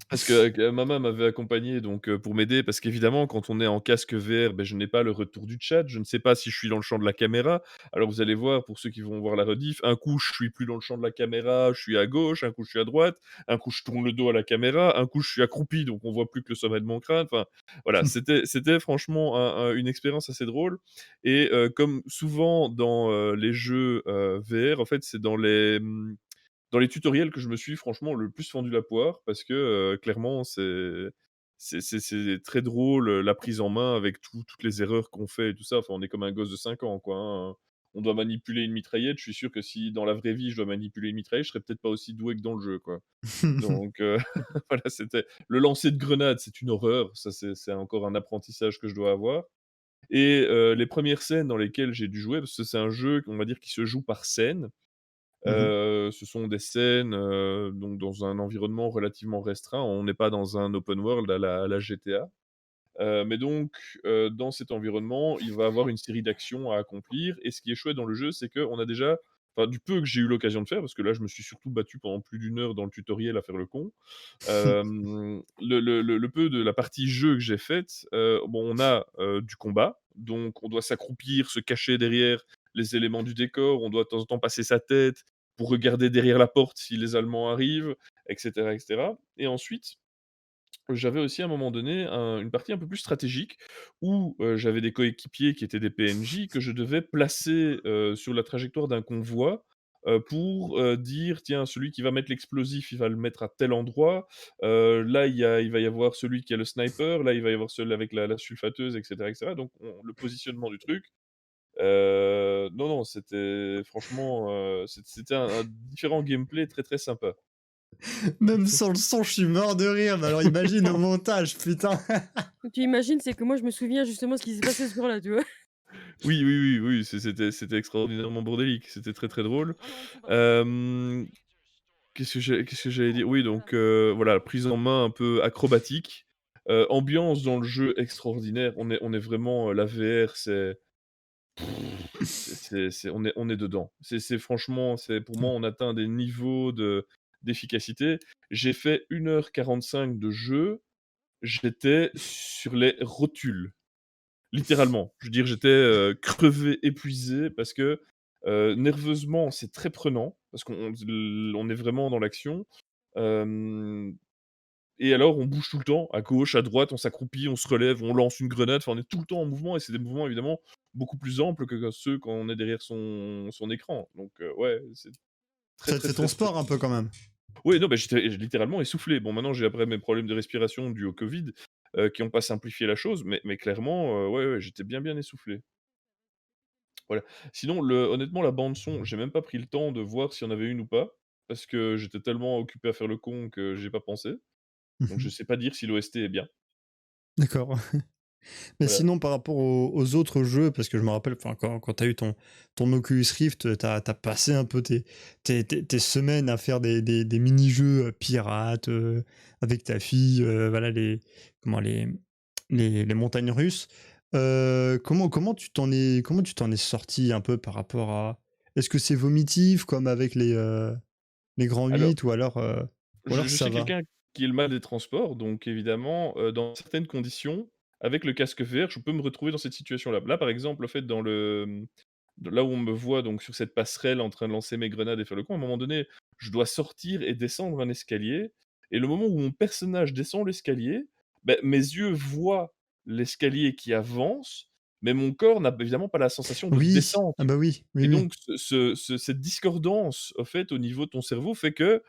Parce que Mama m'avait accompagné donc pour m'aider parce qu'évidemment quand on est en casque VR, beh, je n'ai pas le retour du chat, je ne sais pas si je suis dans le champ de la caméra. Alors vous allez voir pour ceux qui vont voir la rediff, un coup je suis plus dans le champ de la caméra, je suis à gauche, un coup je suis à droite, un coup je tourne le dos à la caméra, un coup je suis accroupi donc on voit plus que le sommet de mon crâne. Enfin voilà, c'était franchement une expérience assez drôle, et comme souvent dans, les jeux, VR, en fait, c'est dans les tutoriels que je me suis franchement le plus fendu la poire parce que, clairement c'est très drôle, la prise en main avec toutes les erreurs qu'on fait et tout ça. Enfin, on est comme un gosse de 5 ans, quoi, hein. On doit manipuler une mitraillette, je suis sûr que si dans la vraie vie, je dois manipuler une mitraillette, je serais peut-être pas aussi doué que dans le jeu, quoi. Donc voilà, c'était le lancer de grenade, c'est une horreur, ça c'est encore un apprentissage que je dois avoir, et les premières scènes dans lesquelles j'ai dû jouer, parce que c'est un jeu, on va dire, qui se joue par scène. Mhm. Ce sont des scènes, donc dans un environnement relativement restreint. On n'est pas dans un open world à la GTA. Mais donc, dans cet environnement, il va avoir une série d'actions à accomplir, et ce qui est chouette dans le jeu, c'est qu'on a déjà, enfin, du peu que j'ai eu l'occasion de faire, parce que là, je me suis surtout battu pendant plus d'une heure dans le tutoriel à faire le con. Le peu de la partie jeu que j'ai faite, bon, on a, du combat, donc on doit s'accroupir, se cacher derrière les éléments du décor, on doit de temps en temps passer sa tête pour regarder derrière la porte si les Allemands arrivent, et cetera, et cetera, et ensuite j'avais aussi à un moment donné une partie un peu plus stratégique où, j'avais des coéquipiers qui étaient des PNJ que je devais placer, sur la trajectoire d'un convoi, pour, dire: «Tiens, celui qui va mettre l'explosif, il va le mettre à tel endroit. Là, il va y avoir celui qui a le sniper, là, il va y avoir celui avec la sulfateuse» et cetera. Donc le positionnement du truc, non, non, c'était franchement, c'était un différent gameplay très, très sympa. Même sans le son, je suis mort de rire. Mais alors imagine au montage, putain. Tu imagines, c'est que moi, je me souviens justement ce qui s'est passé ce jour-là, tu vois? Oui, oui, oui, oui, c'était extraordinairement bordélique, c'était très, très drôle. Hem, qu'est-ce que j'allais dire? Oui, donc voilà, prise en main un peu acrobatique, ambiance dans le jeu extraordinaire. On est vraiment, la VR, on est dedans. C'est franchement, pour moi, on atteint des niveaux d'efficacité. J'ai fait 1 h 45 de jeu, j'étais sur les rotules. Littéralement. Je veux dire, j'étais, crevé, épuisé parce que, nerveusement, c'est très prenant parce on est vraiment dans l'action. Hem et alors on bouge tout le temps, à gauche, à droite, on s'accroupit, on se relève, on lance une grenade, enfin on est tout le temps en mouvement et c'est des mouvements évidemment beaucoup plus amples que ceux quand on est derrière son écran. Donc ouais, c'est très, Ça te très, fait ton très sport un peu quand même. oui, non, bah, j'étais littéralement essoufflé. Bon, maintenant, j'ai après mes problèmes de respiration dus au Covid, qui ont pas simplifié la chose, mais clairement, ouais, ouais, j'étais bien, bien essoufflé. Voilà. Sinon, honnêtement, la bande son, j'ai même pas pris le temps de voir s'il y en avait une ou pas, parce que j'étais tellement occupé à faire le con que j'ai pas pensé. Donc je Mhm. sais pas dire si l'OST est bien. D'accord. Mais Voilà. sinon, par rapport aux autres jeux, parce que je me rappelle, enfin, quand tu as eu ton Oculus Rift, tu as passé un peu tes semaines à faire des mini-jeux pirates avec ta fille, voilà, les montagnes russes. Comment tu t'en es sorti un peu par rapport à. Est-ce que c'est vomitif comme avec les grands Alors, 8 ou alors je ça suis va? quelqu'un qui est le mal des transports, donc évidemment, dans certaines conditions, avec le casque VR, je peux me retrouver dans cette situation-là. Là, par exemple, le fait là où on me voit donc sur cette passerelle en train de lancer mes grenades et faire le con, à un moment donné, je dois sortir et descendre un escalier et le moment où mon personnage descend l'escalier, beh, mes yeux voient l'escalier qui avance, mais mon corps n'a évidemment pas la sensation de Oui, descente ah bah oui, oui, et oui. donc cette discordance, au fait, au niveau de ton cerveau fait que,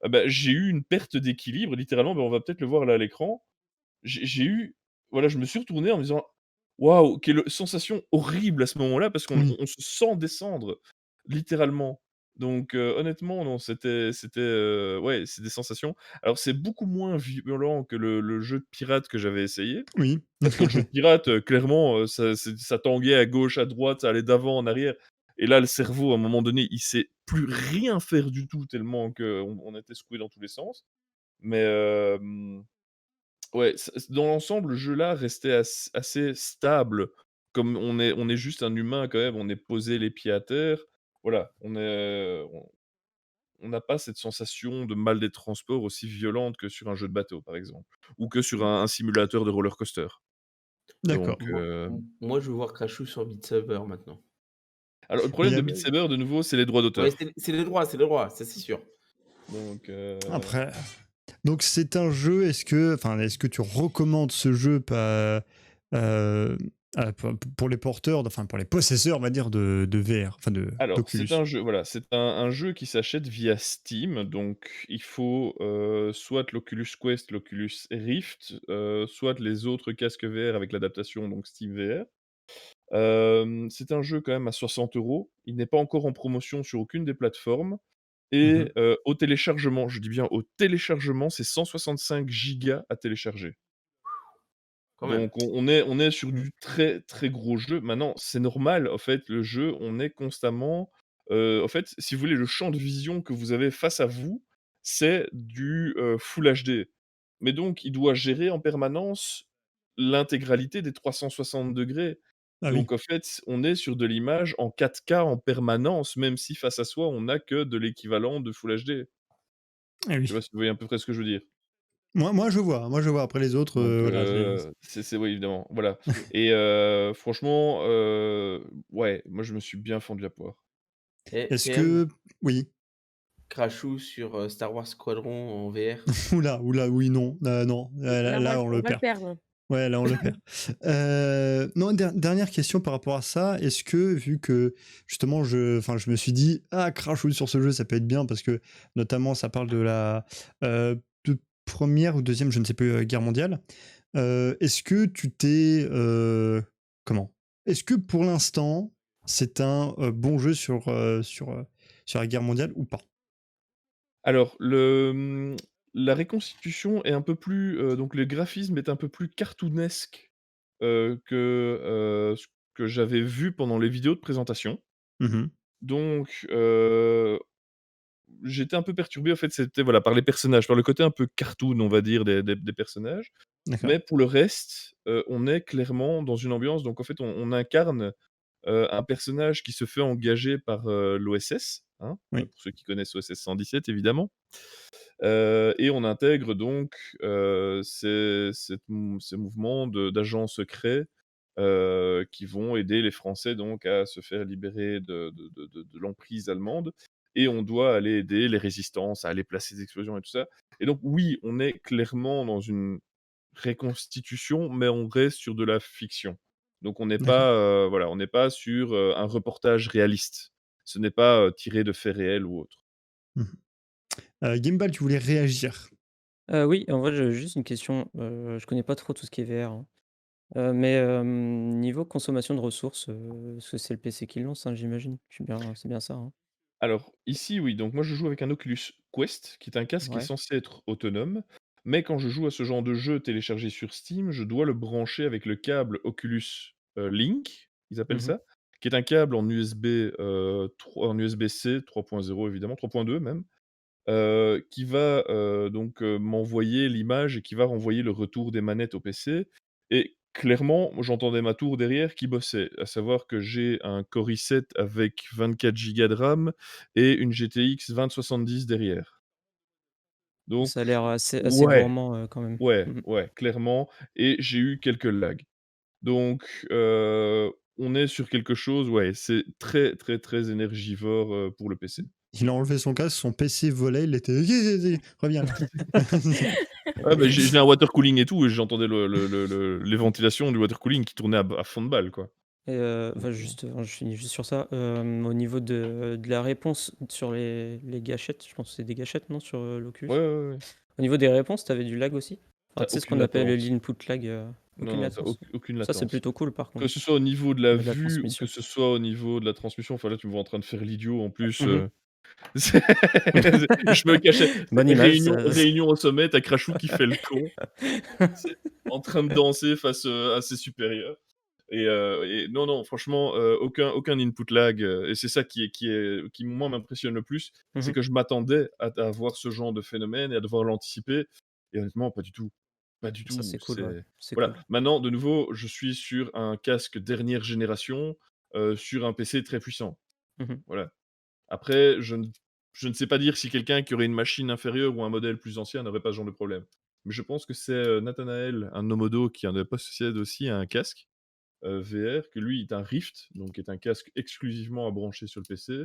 bah, j'ai eu une perte d'équilibre littéralement, bah, on va peut-être le voir là à l'écran. J'ai eu voilà, je me suis retourné en me disant: «Waouh, quelle sensation horrible à ce moment-là!» parce qu'on Oui. on se sent descendre, littéralement. Donc honnêtement, non, ouais, c'est des sensations. Alors c'est beaucoup moins violent que le jeu de pirate que j'avais essayé. Oui. Parce que le jeu de pirate, clairement, ça tanguait à gauche, à droite, ça allait d'avant en arrière et là, le cerveau, à un moment donné, il sait plus rien faire du tout tellement qu'on était secoué dans tous les sens. Mais ouais, dans l'ensemble, le jeu là restait assez stable. Comme on est juste un humain quand même, on est posé les pieds à terre. Voilà, on n'a pas cette sensation de mal des transports aussi violente que sur un jeu de bateau, par exemple, ou que sur un simulateur de roller coaster. D'accord. Donc Moi, je veux voir Crashou sur Beat Saber maintenant. alors le Mais il problème y de a Beat Saber de nouveau, c'est les droits Ouais, d'auteur. c'est les droits, ça c'est sûr. Donc après. Donc c'est un jeu, est-ce que tu recommandes ce jeu euh, pour les porteurs, enfin pour les possesseurs, on va dire, de VR, enfin alors c'est d'Oculus. un jeu, voilà, c'est un jeu qui s'achète via Steam, donc il faut, soit l'Oculus Quest, l'Oculus Rift, soit les autres casques VR avec l'adaptation donc Steam VR. C'est un jeu quand même à 60 €. Il n'est pas encore en promotion sur aucune des plateformes Mhm. et au téléchargement, je dis bien au téléchargement, c'est 165 gigas à télécharger. Quand même. Donc on est sur Mm. du très, très gros jeu. Maintenant, c'est normal, en fait, le jeu, on est constamment, en fait, si vous voulez, le champ de vision que vous avez face à vous, c'est du, full HD. Mais donc il doit gérer en permanence l'intégralité des 360°. Ah oui, Donc en fait, on est sur de l'image en 4K en permanence, même si face à soi, on n'a que de l'équivalent de full HD. ah Je sais pas oui. si vous voyez à peu près ce que je veux dire? Moi je vois, moi je vois. Après les autres, Donc voilà. c'est oui, évidemment, voilà et franchement, ouais, moi je me suis bien fendu à poire. Et Est-ce PM, que oui. Crashou sur, Star Wars Squadron en VR. Oula, oula, oui, non, non, là, Là, là, on on le va le perd. perdre. Ouais, là, on le perd. Non, dernière question par rapport à ça. Est-ce que, vu que justement, je me suis dit, ah, Crash sur ce jeu, ça peut être bien parce que notamment, ça parle de la de première ou deuxième, je ne sais plus, guerre mondiale. Est-ce que tu t'es comment? Est-ce que pour l'instant, c'est un bon jeu sur la guerre mondiale ou pas? Alors la reconstitution est un peu plus, donc le graphisme est un peu plus cartoonesque, ce que j'avais vu pendant les vidéos de présentation. Mhm. Donc j'étais un peu perturbé, en fait, c'était, voilà, par les personnages, par le côté un peu cartoon, on va dire, des personnages. D'accord. Mais pour le reste, on est clairement dans une ambiance, donc en fait, on incarne, un personnage qui se fait engager par, l'OSS, hein, Oui. pour ceux qui connaissent OSS 117 évidemment. Et on intègre donc, ces mouvements d'agents secrets, qui vont aider les Français donc à se faire libérer de l'emprise allemande, et on doit aller aider les résistances à aller placer des explosions et tout ça. Et donc oui, on est clairement dans une reconstitution, mais on reste sur de la fiction. Donc on n'est D'accord. pas, voilà, on n'est pas sur, un reportage réaliste. Ce n'est pas, tiré de faits réels ou autre. Mhm. Gimbal, tu voulais réagir? Oui, en vrai, j'avais juste une question, je connais pas trop tout ce qui est VR, hein. Mais niveau consommation de ressources, parce que c'est le PC qui le lance, hein, j'imagine? Je suis bien c'est bien ça, hein? Alors, ici, oui, donc moi je joue avec un Oculus Quest, qui est un casque qui est Ouais. censé être autonome, mais quand je joue à ce genre de jeu téléchargé sur Steam, je dois le brancher avec le câble Oculus Link, ils appellent Mmh. ça, qui est un câble en USB, 3 en USB-C 3.0 évidemment, 3.2 même, qui va, donc m'envoyer l'image et qui va renvoyer le retour des manettes au PC. Et clairement, moi j'entendais ma tour derrière qui bossait. À savoir que j'ai un Core i7 avec 24 gigas de RAM et une GTX 2070 derrière. Donc Ça a l'air assez ouais, gourmand, quand même. ouais, Mmh. ouais, clairement. Et j'ai eu quelques lags. Donc on est sur quelque chose, ouais, c'est très, très, très énergivore, pour le PC. Il a enlevé son casque, son PC volait, il était: «Reviens là». Ouais, bah, j'ai un water cooling et tout, et j'entendais les ventilations du water cooling qui tournaient à fond de balle, quoi. Et Donc enfin juste, je finis juste sur ça, au niveau de la réponse sur les gâchettes, je pense que c'est des gâchettes, non, sur, ouais, l'Oculus? ouais, ouais. Au niveau des réponses, tu avais du lag aussi? Tu Enfin, tu sais ce aucune qu'on appelle latence. l'input lag, Non, aucune non, tu latence? aucune Ça, c'est latence. plutôt cool par Que contre, ce soit au niveau de la mais de la vue ou que transmission. ce soit au niveau de la transmission, enfin là, tu me vois en train de faire l'idiot en plus, Mmh. c'est je me cachais. Bonne image, ça Réunion au sommet, tu Crashou qui fait le con, c'est en train de danser face, à ses supérieurs. Et non, non, franchement, aucun input lag, et c'est ça qui moi m'impressionne le plus, c'est Mmh. que je m'attendais à voir ce genre de phénomène et à devoir l'anticiper, et honnêtement pas du tout. Pas du Ça, tout, c'est cool, ouais, c'est c'est voilà. cool. Maintenant, de nouveau, je suis sur un casque dernière génération, sur un PC très puissant. Mmh. Voilà. Après, je ne sais pas dire si quelqu'un qui aurait une machine inférieure ou un modèle plus ancien n'aurait pas ce genre de problème. Mais je pense que c'est, Nathanaël, un de nos modos qui en possède aussi un casque, VR, que lui est un Rift, donc est un casque exclusivement à brancher sur le PC.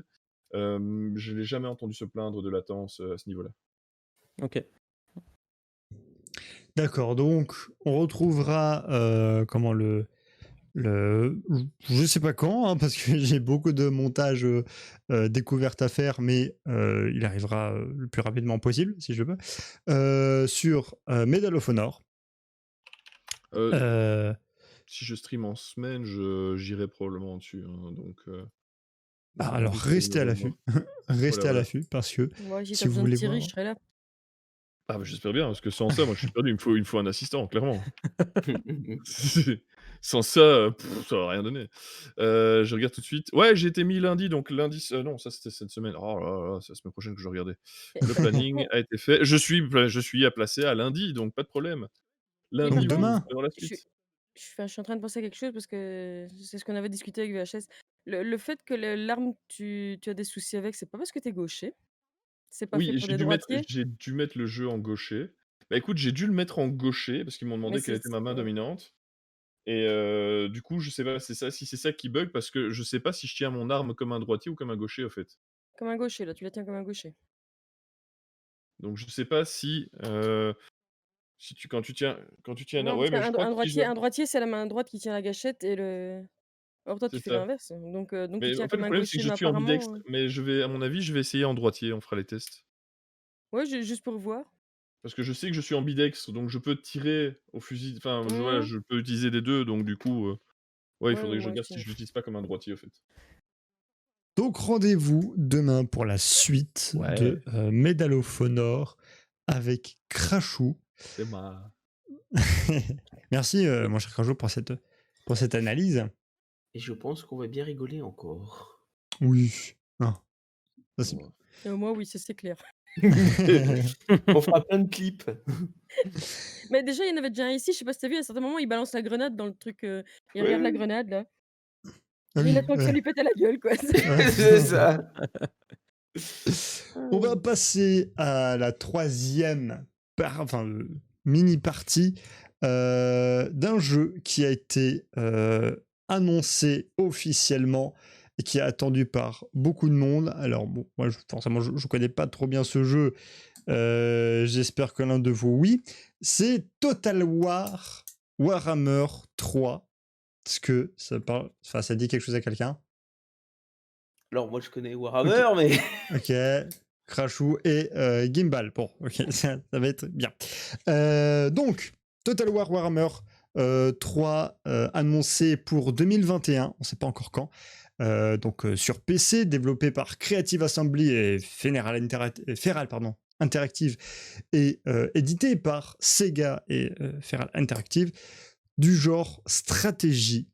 Je n'ai jamais entendu se plaindre de latence, à ce niveau-là. OK. D'accord, donc on retrouvera, comment le je sais pas quand, hein, parce que j'ai beaucoup de montages, découvertes à faire, mais il arrivera, le plus rapidement possible, si je peux, sur, Medal of Honor. Heu, Heu, Si je stream en semaine, je j'irai probablement dessus, hein, donc alors risque de me restez à l'affût. revoir. Voilà, Restez à voilà. l'affût parce que Moi, si tu si as vous besoin de voulez Thierry, voir je serai là. Ah bah, j'espère bien, parce que sans ça, moi je suis perdu, il me faut un assistant, clairement. Sans ça, ça va rien donner. Je regarde tout de suite. Ouais, j'ai été mis lundi, donc lundi non, ça c'était cette semaine. Oh là là, c'est la semaine prochaine que je regardais. Le planning a été fait. Je suis à placer à lundi, donc pas de problème. Mais donc Lundi, dis-moi, vous demain, aurez la je suis suite. je suis en train de penser à quelque chose parce que c'est ce qu'on avait discuté avec VHS. Le fait que l'arme, tu as des soucis avec, c'est pas parce que tu es gaucher? C'est pas fait Oui, pour des droitiers? j'ai dû mettre le jeu en gaucher. Bah, écoute, j'ai dû le mettre en gaucher parce qu'ils m'ont Mais demandé quelle était ma main ouais, dominante, et du coup, je sais pas, si c'est ça qui bug, parce que je sais pas si je tiens mon arme comme un droitier ou comme un gaucher, au fait. comme un gaucher, là, tu la tiens comme un gaucher. Donc je sais pas si, Si tu quand tu tiens Non, ouais, parce mais je crois qu'un que si je un droitier, c'est la main droite qui tient la gâchette et le or toi, c'est tu fais ça. l'inverse. Donc tu Mais tiens en fait, avec la le main problème, c'est gaucher, que je mais suis apparemment, ambidextre, mais à mon avis, je vais essayer en droitier, on fera les tests. ouais, juste pour voir. Parce que je sais que je suis ambidextre, donc je peux tirer au fusil enfin, voilà, Mmh. je peux utiliser des 2, donc du coup, ouais, il Ouais, ouais, faudrait que je moi regarde si aussi. je l'utilise pas comme un droitier, au fait. Donc rendez-vous demain pour la suite de Ouais. Medal of Honor avec Crashou. C'est ma Merci, mon cher Crashou, pour cette analyse. Et je pense qu'on va bien rigoler encore. Oui. Non. Ça, c'est Ouais. Moi, oui, ça c'est clair. On fera plein de clips. Mais déjà, il y en avait déjà un ici, je sais pas si tu as vu, à un certain moment, il balance la grenade dans le truc, il Oui, regarde la oui. grenade là, Ah et il oui, attend que ça ouais. lui pète à la gueule quoi. Ouais. C'est ça. On va passer à la troisième mini-partie d'un jeu qui a été annoncé officiellement et qui est attendu par beaucoup de monde. Alors bon, moi forcément je connais pas trop bien ce jeu. J'espère que l'un de vous oui. C'est Total War Warhammer 3. Est-ce que ça parle, enfin ça dit quelque chose à quelqu'un? Alors moi je connais Warhammer, mais Ok, Crashou et Gimbal. Bon, ok, ça va être bien. Donc, Total War Warhammer 3 annoncé pour 2021, on ne sait pas encore quand. Donc sur PC, développé par Creative Assembly et Feral Interactive et édité par Sega et Feral Interactive, du genre stratégie.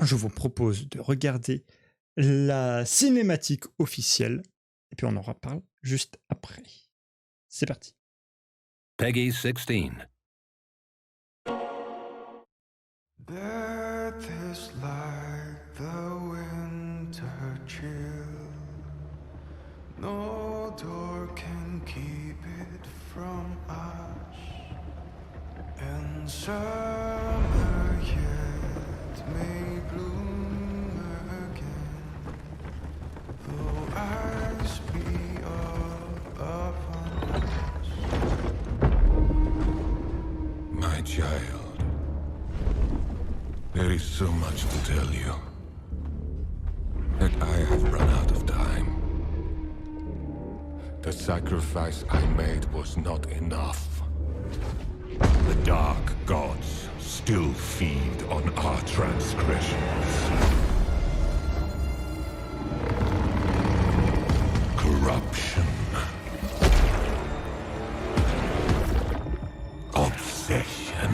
Je vous propose de regarder la cinématique officielle et puis on en reparle juste après. C'est parti. Peggy 16. Death is like the winter chill. No door can keep it from us. And summer yet may bloom again, though ice be all upon us. My child, there is so much to tell you, but I have run out of time. The sacrifice I made was not enough. The dark gods still feed on our transgressions. Corruption. Obsession.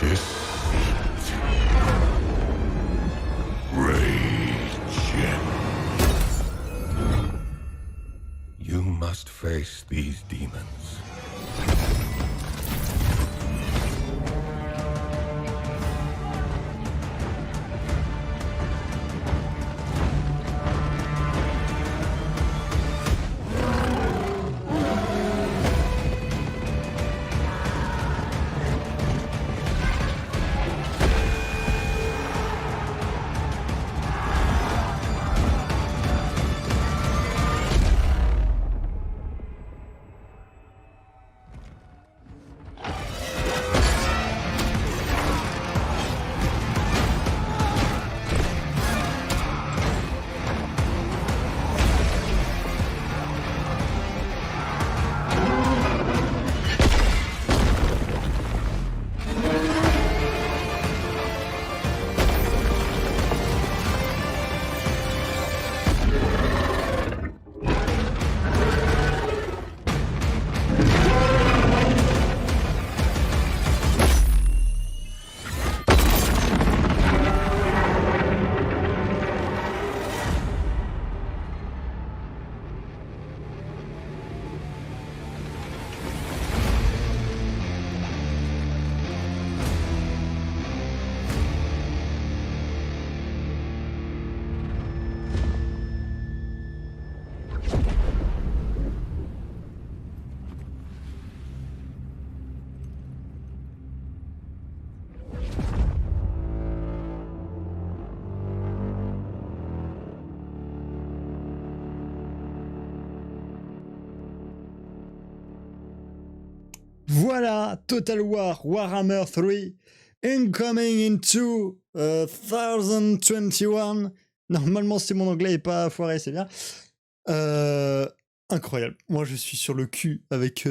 Deceit. Rage. You must face these demons. Voilà, Total War Warhammer 3 incoming into 2021. Normalement, si mon anglais est pas foiré, c'est bien. Incroyable. Moi, je suis sur le cul avec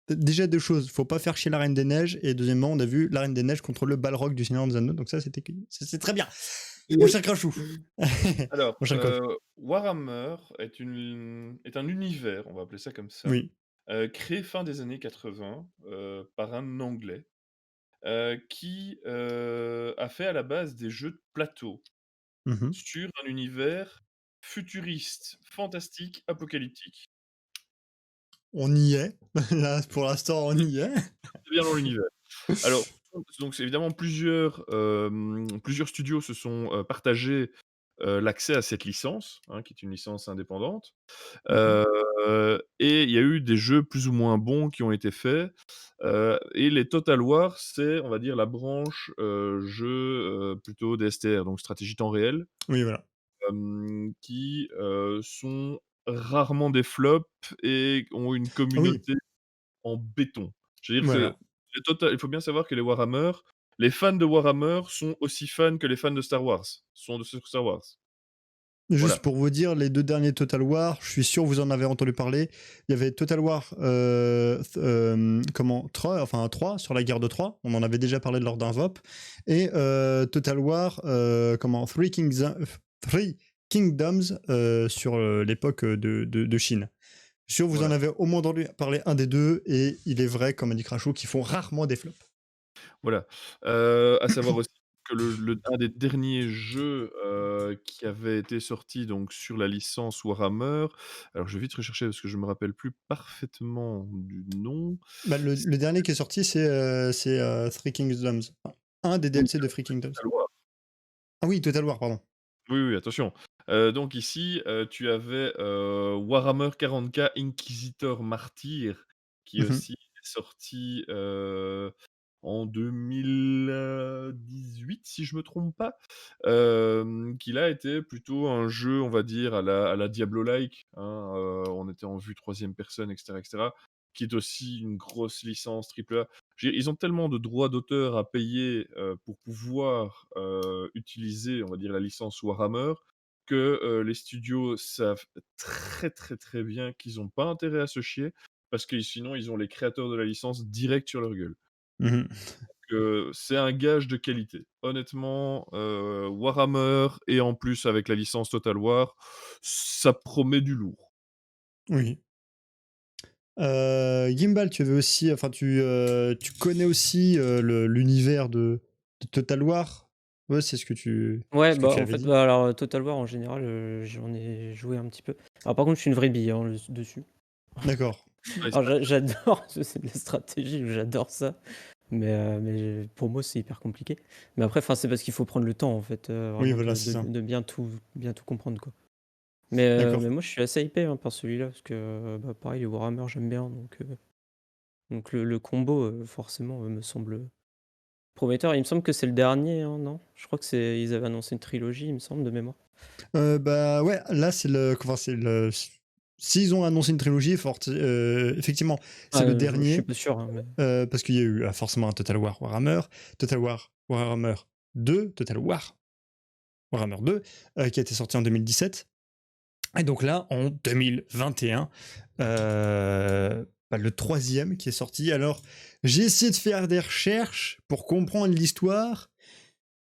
déjà deux choses. Faut pas faire chier la Reine des Neiges. Et deuxièmement, on a vu la Reine des Neiges contre le Balrog du Seigneur des Anneaux. Donc ça, c'est très bien. Mon cher Crachou. Alors, Mon cher Coq. Warhammer est un univers, on va appeler ça comme ça, Oui. créé fin des années 80 par un Anglais qui a fait à la base des jeux de plateau Mhm. sur un univers futuriste, fantastique, apocalyptique. On y est. Là, pour l'instant, on y est. C'est bien dans l'univers. Alors, donc c'est évidemment plusieurs studios se sont partagés l'accès à cette licence, hein, qui est une licence indépendante. Mhm. Et il y a eu des jeux plus ou moins bons qui ont été faits. Et les Total War, c'est, on va dire, la branche jeu plutôt DSTR, donc stratégie temps réel, Oui, voilà. qui sont rarement des flops et ont une Ah oui, communauté en béton. Je veux dire que voilà. il faut bien savoir que les fans de Warhammer sont aussi fans que les fans de Star Wars, sont de sur Star Wars. Juste Voilà. pour vous dire, les deux derniers Total War, je suis sûr que vous en avez entendu parler. Il y avait Total War 3 sur la guerre de Troie. On en avait déjà parlé lors d'un VOP. Et Total War Three Kingdoms sur l'époque de Chine. Je suis sûr que vous en Voilà. avez au moins entendu parler un des deux. Et il est vrai, comme a dit Crachou, qu'ils font rarement des flops. Voilà. À savoir aussi que un des derniers jeux, qui avait été sorti donc sur la licence Warhammer, alors je vais vite rechercher parce que je me rappelle plus parfaitement du nom. Bah, le dernier qui est sorti, c'est Three Kingdoms. Enfin, un des Oui, DLC de Three Kingdoms. Total War. Ah oui, Total War, pardon. Oui, oui, attention. Donc ici, tu avais, Warhammer 40K Inquisitor Martyr qui Mhm. aussi est sorti, en 2018 si je me trompe pas. Qui là était plutôt un jeu, on va dire à la Diablo-like, hein, on était en vue troisième personne et cetera, qui est aussi une grosse licence triple A. Je veux dire, ils ont tellement de droits d'auteur à payer, pour pouvoir, utiliser, on va dire, la licence Warhammer que, les studios savent très, très, très bien qu'ils ont pas intérêt à se chier parce que sinon ils ont les créateurs de la licence direct sur leur gueule. Mhm. C'est un gage de qualité. Honnêtement, Warhammer et en plus avec la licence Total War, ça promet du lourd. Oui. Gimbal, tu avais aussi, enfin, tu connais aussi l'univers de Total War. Ouais, c'est Ouais, ce que bah, tu en avais fait, dit. bah, alors, Total War, en général, j'en ai joué un petit peu. Alors, par contre, je suis une vraie bille, hein, dessus. D'accord. Ouais, Alors, j'adore, c'est de la stratégie, j'adore ça. Mais pour moi, c'est hyper compliqué. Mais après, enfin, c'est parce qu'il faut prendre le temps, en fait, Oui, vraiment voilà, c'est ça. de bien tout comprendre, quoi. D'accord. Mais moi, je suis assez hypé, hein, par celui-là, parce que, bah, pareil, les Warhammer, j'aime bien, donc le combo, forcément, me semble prometteur. Il me semble que c'est le dernier, hein, non? Je crois ils avaient annoncé une trilogie, il me semble, de mémoire. Bah ouais, là, s'ils ont annoncé une trilogie, effectivement, c'est Ah, le je suis dernier. pas sûr, hein, mais... Parce qu'il y a eu forcément un Total War Warhammer, Total War Warhammer 2, Total War Warhammer 2, qui a été sorti en 2017. Et donc là, en 2021, le troisième qui est sorti. Alors, j'ai essayé de faire des recherches pour comprendre l'histoire,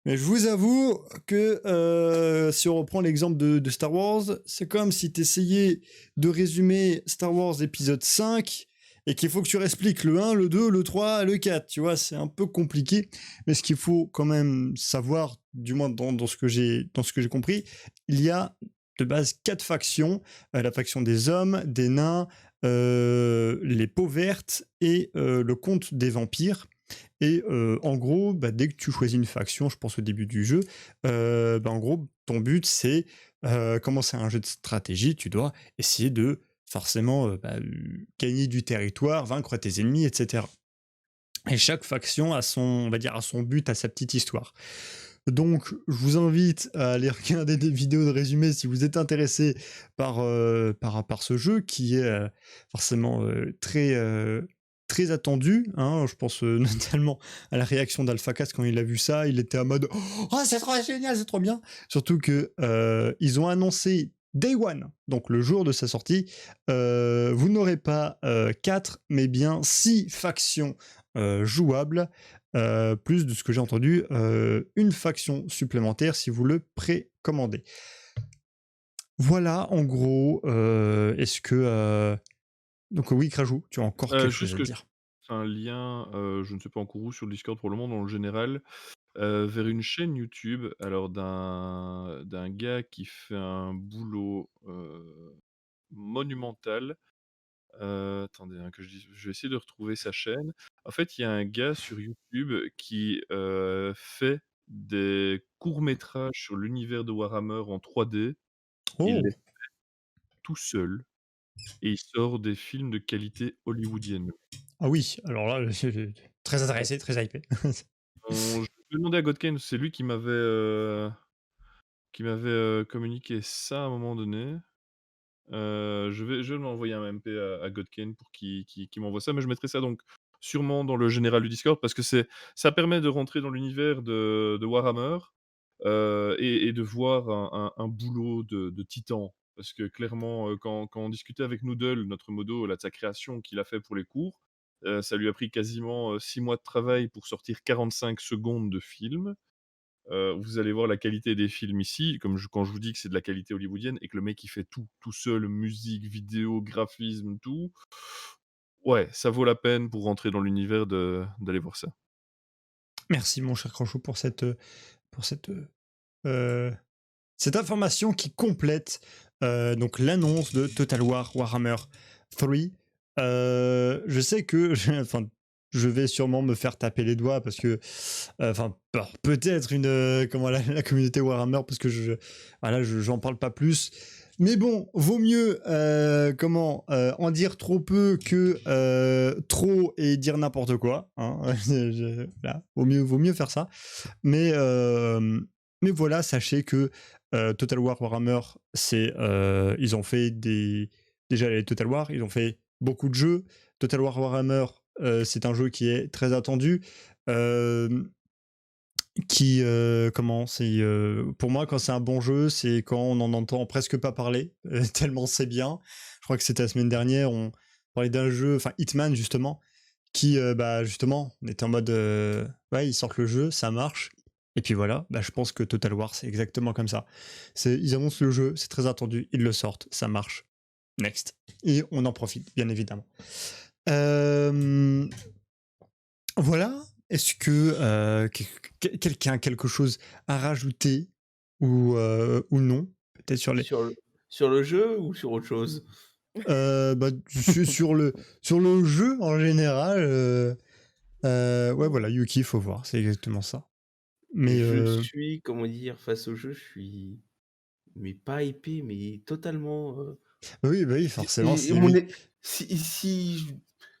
mais je vous avoue que si on reprend l'exemple de Star Wars, c'est comme si tu essayais de résumer Star Wars épisode 5 et qu'il faut que tu réexpliques le 1, le 2, le 3, le 4. Tu vois, c'est un peu compliqué, mais ce qu'il faut quand même savoir, du moins dans ce que j'ai compris, il y a de base 4 factions. La faction des hommes, des nains, les peaux vertes et le comte des vampires. Et en gros, dès que tu choisis une faction, je pense au début du jeu, en gros, ton but c'est, comment c'est un jeu de stratégie, tu dois essayer de forcément gagner du territoire, vaincre tes ennemis, etc. Et chaque faction a on va dire, a son but, a sa petite histoire. Donc, je vous invite à aller regarder des vidéos de résumé si vous êtes intéressé par ce jeu qui est forcément très très attendu, hein. Je pense notamment à la réaction d'AlphaCast quand il a vu ça. Il était en mode oh, c'est trop génial, c'est trop bien. Surtout que ils ont annoncé Day One, donc le jour de sa sortie, vous n'aurez pas 4, mais bien 6 factions jouables. Plus de ce que j'ai entendu, une faction supplémentaire si vous le précommandez. Voilà, en gros, est-ce que... Donc oui, Krajou, tu as encore quelque chose Juste à que dire. c'est un lien, je ne sais pas encore où sur le Discord pour le moment, dans le général, vers une chaîne YouTube, alors d'un gars qui fait un boulot, monumental. Attendez, hein, que je vais essayer de retrouver sa chaîne. En fait, il y a un gars sur YouTube qui, fait des courts métrages sur l'univers de Warhammer en 3D. Il Oh! les fait tout seul et il sort des films de qualité hollywoodienne. Ah oui, alors là, je suis très intéressé, très hypé. Je vais demander à Godkane, c'est lui qui m'avait, communiqué ça à un moment donné. Je vais m'envoyer un MP à Godkane pour qu'il m'envoie ça, mais je mettrai ça donc sûrement dans le général du Discord parce que ça permet de rentrer dans l'univers de Warhammer, et de voir un boulot de titan. Parce que clairement, quand on discutait avec Noodle, notre modo, là, de sa création qu'il a fait pour les cours, ça lui a pris quasiment, 6 mois de travail pour sortir 45 secondes de film. Vous allez voir la qualité des films ici, quand je vous dis que c'est de la qualité hollywoodienne et que le mec il fait tout seul, musique, vidéo, graphisme, tout. Ouais, ça vaut la peine pour rentrer dans l'univers d'aller voir ça. Merci, mon cher Crochet, pour cette information qui complète donc l'annonce de Total War Warhammer 3. Je sais que enfin, je vais sûrement me faire taper les doigts parce que enfin peut-être comment la communauté Warhammer parce que j'en parle pas plus. Mais bon, vaut mieux en dire trop peu que trop et dire n'importe quoi. Hein. Là, vaut mieux faire ça. Mais voilà, sachez que Total War Warhammer, ils ont fait déjà les Total War, ils ont fait beaucoup de jeux. Total War Warhammer, c'est un jeu qui est très attendu. Pour moi, quand c'est un bon jeu, c'est quand on n'en entend presque pas parler, tellement c'est bien. Je crois que c'était la semaine dernière, on parlait d'un jeu, enfin Hitman justement, qui justement, on était en mode ouais, ils sortent le jeu, ça marche. Et puis voilà, je pense que Total War, c'est exactement comme ça. Ils annoncent le jeu, c'est très attendu, ils le sortent, ça marche. Next. Et on en profite, bien évidemment. Voilà. Est-ce que quelqu'un a quelque chose à rajouter ou non? Peut-être sur les... Sur le jeu ou sur autre chose? Sur le jeu en général. Ouais, voilà, Yuki, faut voir, c'est exactement ça. Mais Je suis, comment dire, face au jeu, je suis mais pas hypé, mais totalement. oui, forcément, c'est Mon lui. si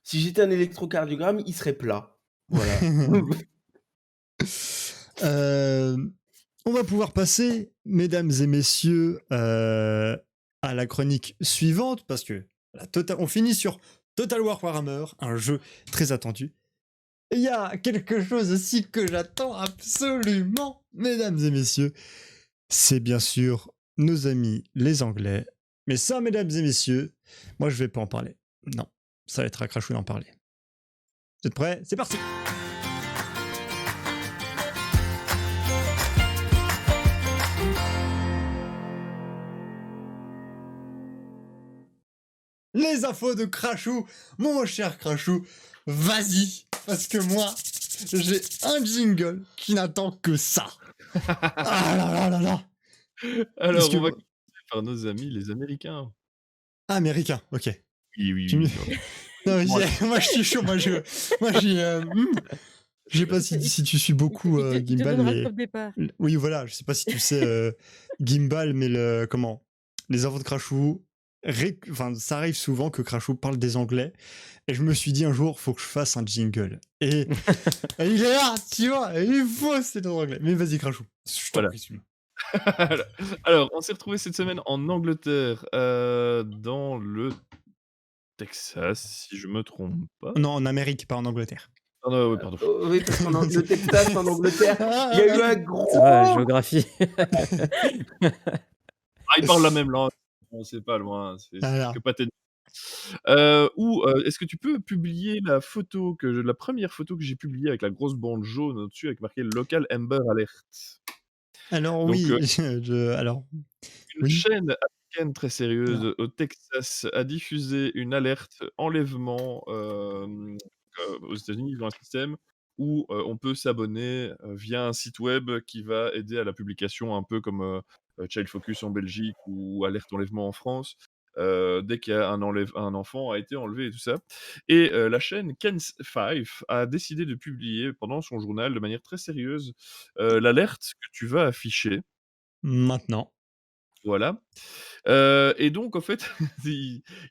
j'étais un électrocardiogramme, il serait plat. Voilà. On va pouvoir passer, mesdames et messieurs, à la chronique suivante, parce que on finit sur Total War Warhammer, un jeu très attendu. Et il y a quelque chose aussi que j'attends absolument, mesdames et messieurs. C'est bien sûr nos amis les Anglais. Mais ça, mesdames et messieurs, moi je vais pas en parler. Non, ça va être à Crashou d'en parler. Vous êtes prêts? C'est parti! Les infos de Crashou, mon cher Crashou, vas-y, parce que moi, j'ai un jingle qui n'attend que ça. Ah là là là là. Alors, on va commencer par nos amis les Américains. Ah, américain, ok. Oui. Non, moi je suis chaud, je sais pas si tu suis beaucoup Il te Gimbal, donnera le mais top départ. oui voilà, je sais pas si tu sais Gimbal, mais les infos de Crashou, ça arrive souvent que Crashou parle des Anglais, et je me suis dit un jour, faut que je fasse un jingle. Et il est là, tu vois, il faut, c'est dans Anglais. Mais vas-y Crashou, je t'en prie, suis-moi. Alors, on s'est retrouvé cette semaine en Angleterre, dans le Texas, si je me trompe pas. Non, en Amérique, pas en Angleterre. Ah non, ouais, pardon. Oui, parce qu'en le Texas, en Angleterre, il y a eu un Ça va, gros... géographie. Ah, ils parlent la même langue. Bon, c'est pas loin, c'est Alors. que pâté de est-ce que tu peux publier la première photo que j'ai publiée avec la grosse bande jaune au-dessus avec marqué Local Amber Alert? Alors Donc, oui, alors une oui. chaîne américaine très sérieuse Alors. au Texas a diffusé une alerte enlèvement, aux États-Unis, ils ont un système où, on peut s'abonner, via un site web qui va aider à la publication un peu comme, Child Focus en Belgique ou Alerte enlèvement en France, dès qu'il y a un enfant a été enlevé et tout ça et la chaîne Ken's Five a décidé de publier pendant son journal de manière très sérieuse, l'alerte que tu vas afficher. Maintenant. Voilà. Et donc en fait,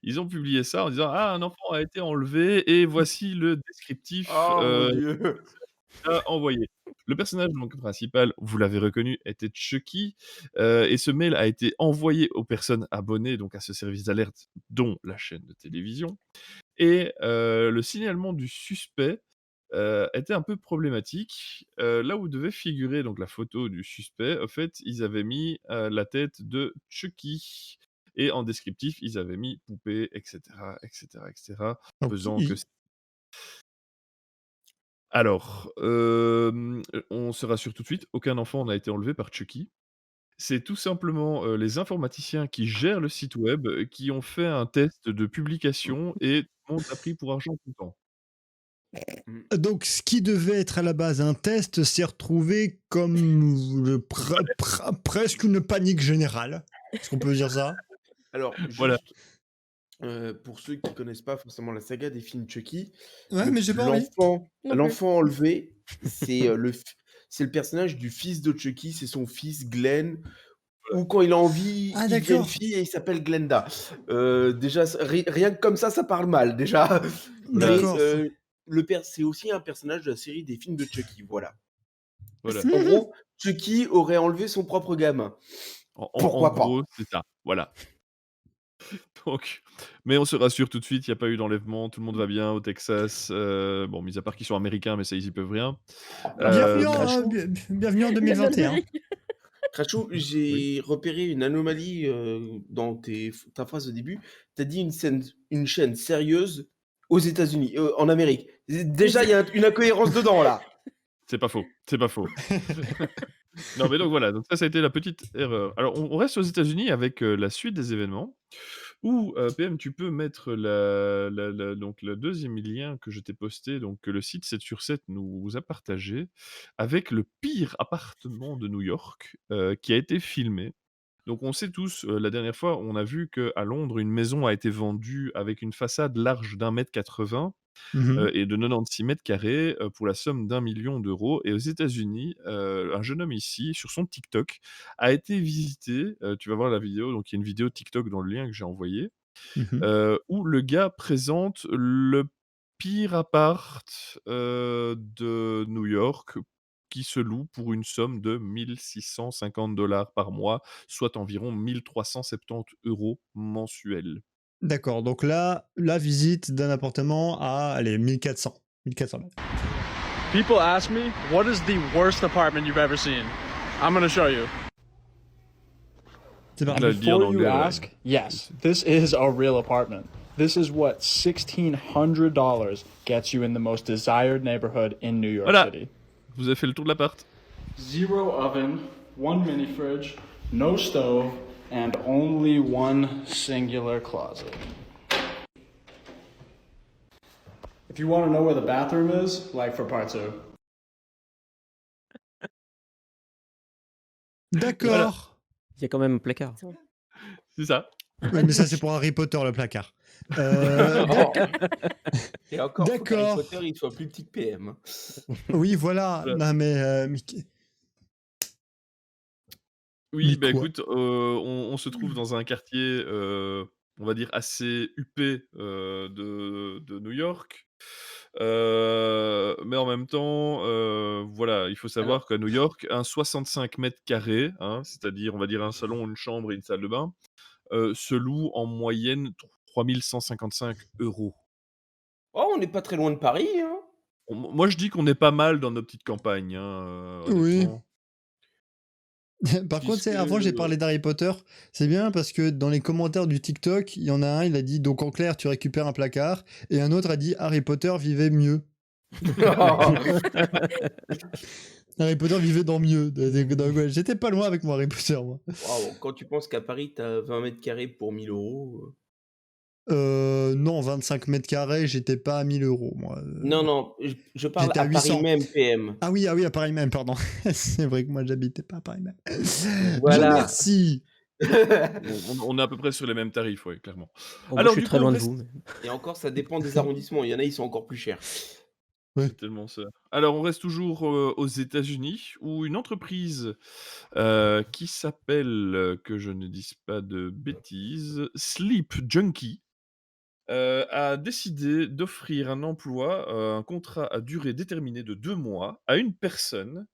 ils ont publié ça en disant: «Ah, un enfant a été enlevé et voici le descriptif, Oh mon Dieu! à envoyer». Le personnage donc principal, vous l'avez reconnu, était Chucky, et ce mail a été envoyé aux personnes abonnées donc à ce service d'alerte, dont la chaîne de télévision et le signalement du suspect, était un peu problématique. Là où devait figurer donc la photo du suspect, en fait, ils avaient mis, la tête de Chucky et en descriptif, ils avaient mis poupée et cetera et cetera et cetera, Donc pesant que i c alors, on se rassure tout de suite, aucun enfant n'a été enlevé par Chucky. C'est tout simplement, les informaticiens qui gèrent le site web, qui ont fait un test de publication et tout le monde a pris pour argent comptant. Mmh. donc ce qui devait être à la base un test s'est retrouvé comme presque une panique générale. Est-ce qu'on peut dire ça? Alors Voilà. juste, pour ceux qui connaissent pas forcément la saga des films Chucky, Ouais, mais j'ai pas envie. Non plus. l'enfant enlevé, c'est, c'est le personnage du fils de Chucky, c'est son fils Glenn, ou quand il a envie, Ah il devient une d'accord. fille et il s'appelle Glenda. Déjà rien que comme ça parle mal déjà. Voilà. Mais, D'accord. c'est aussi un personnage de la série des films de Chucky, voilà. Voilà. En gros, Chucky aurait enlevé son propre gamin. En Pourquoi pas? gros, c'est ça, voilà. Donc mais on se rassure tout de suite, il y a pas eu d'enlèvement, tout le monde va bien au Texas, bon, mis à part qu'ils sont américains, mais ça, ils y peuvent rien. Bienvenue en, Crachou, bienvenue en Bienvenue en 2021. Amérique. Crachou, Oui. j'ai repéré une anomalie, dans ta phrase au début. Tu as dit une chaîne sérieuse aux États-Unis, en Amérique. Déjà, il y a une incohérence dedans là. C'est pas faux, c'est pas faux. Non, mais donc voilà, donc ça a été la petite erreur. Alors on reste aux États-Unis avec, la suite des événements où, PM, tu peux mettre donc le 2e lien que je t'ai posté, donc que le site 7 sur 7 nous a partagé, avec le pire appartement de New York, qui a été filmé. Donc on sait tous, la dernière fois, on a vu qu'à Londres, une maison a été vendue avec une façade large d'1,80 m Mhm. et de 96 mètres carrés, pour la somme d'1 million d'euros. Et aux États-Unis, un jeune homme ici, sur son TikTok, a été visité, tu vas voir la vidéo, donc il y a une vidéo TikTok dans le lien que j'ai envoyé, Mhm. où le gars présente le pire appart, de New York, qui se loue pour une somme de 1 650 $ par mois, soit environ 1 370 € mensuels. D'accord, donc là, la visite d'un appartement à, allez, 1400. 1400 mètres. People ask me, what is the worst apartment you've ever seen? I'm gonna show you. C'est Il parti. a le dit en Before you anglais, ouais. ask, yes, this is a real apartment. This is what $1,600 gets you in the most desired neighborhood in New York Voilà. City. Vous avez fait le tour de l'appart? 0 oven, 1 mini fridge, no stove, and only one singular closet. If you want to know where the bathroom is, like for part 2. D'accord. Il y a quand même un placard. C'est ça. Ouais, mais ça, c'est pour Harry Potter, le placard. Oh. Et encore, faut qu'Harry D'accord. Potter il soit plus petit que PM. Oui, voilà. Voilà. Non, mais Oui, Mais bah, quoi? écoute, on se trouve dans un quartier, on va dire assez huppé, de New York. Mais en même temps, voilà, il faut savoir Alors, qu'à New York, un 65 m², hein, c'est-à-dire, on va dire un salon, une chambre et une salle de bain, se loue en moyenne 3155 €. Oh, on n'est pas très loin de Paris, hein. Moi, je dis qu'on est pas mal dans nos petites campagnes, hein, Oui. honnêtement. Par contre, Puisque... avant j'ai parlé d'Harry Potter, c'est bien parce que dans les commentaires du TikTok, il y en a un, il a dit donc en clair tu récupères un placard, et un autre a dit Harry Potter vivait mieux. Harry Potter vivait dans mieux. Donc, ouais, j'étais pas loin avec mon Harry Potter, moi. Waouh, quand tu penses qu'à Paris, t'as 20 mètres carrés pour 1000 €. Non, 25 mètres carrés, j'étais pas à 1000 €, moi. Non, je parle J'étais à à Paris 800. même, PM. Ah oui, à Paris même, pardon. C'est vrai que moi j'habitais pas à Paris même. Dieu Voilà. merci. On est à peu près sur les mêmes tarifs, ouais, clairement. Bon, moi, Alors, je suis du très coup, on loin de reste... vous. mais- Et encore, ça dépend des arrondissements. Il y en a, ils sont encore plus chers. C'est tellement ça. Alors, on reste toujours aux États-Unis, où une entreprise qui s'appelle, que je ne dise pas de bêtises, Sleep Junkie, a décidé d'offrir un emploi, un contrat à durée déterminée de 2 mois à une personne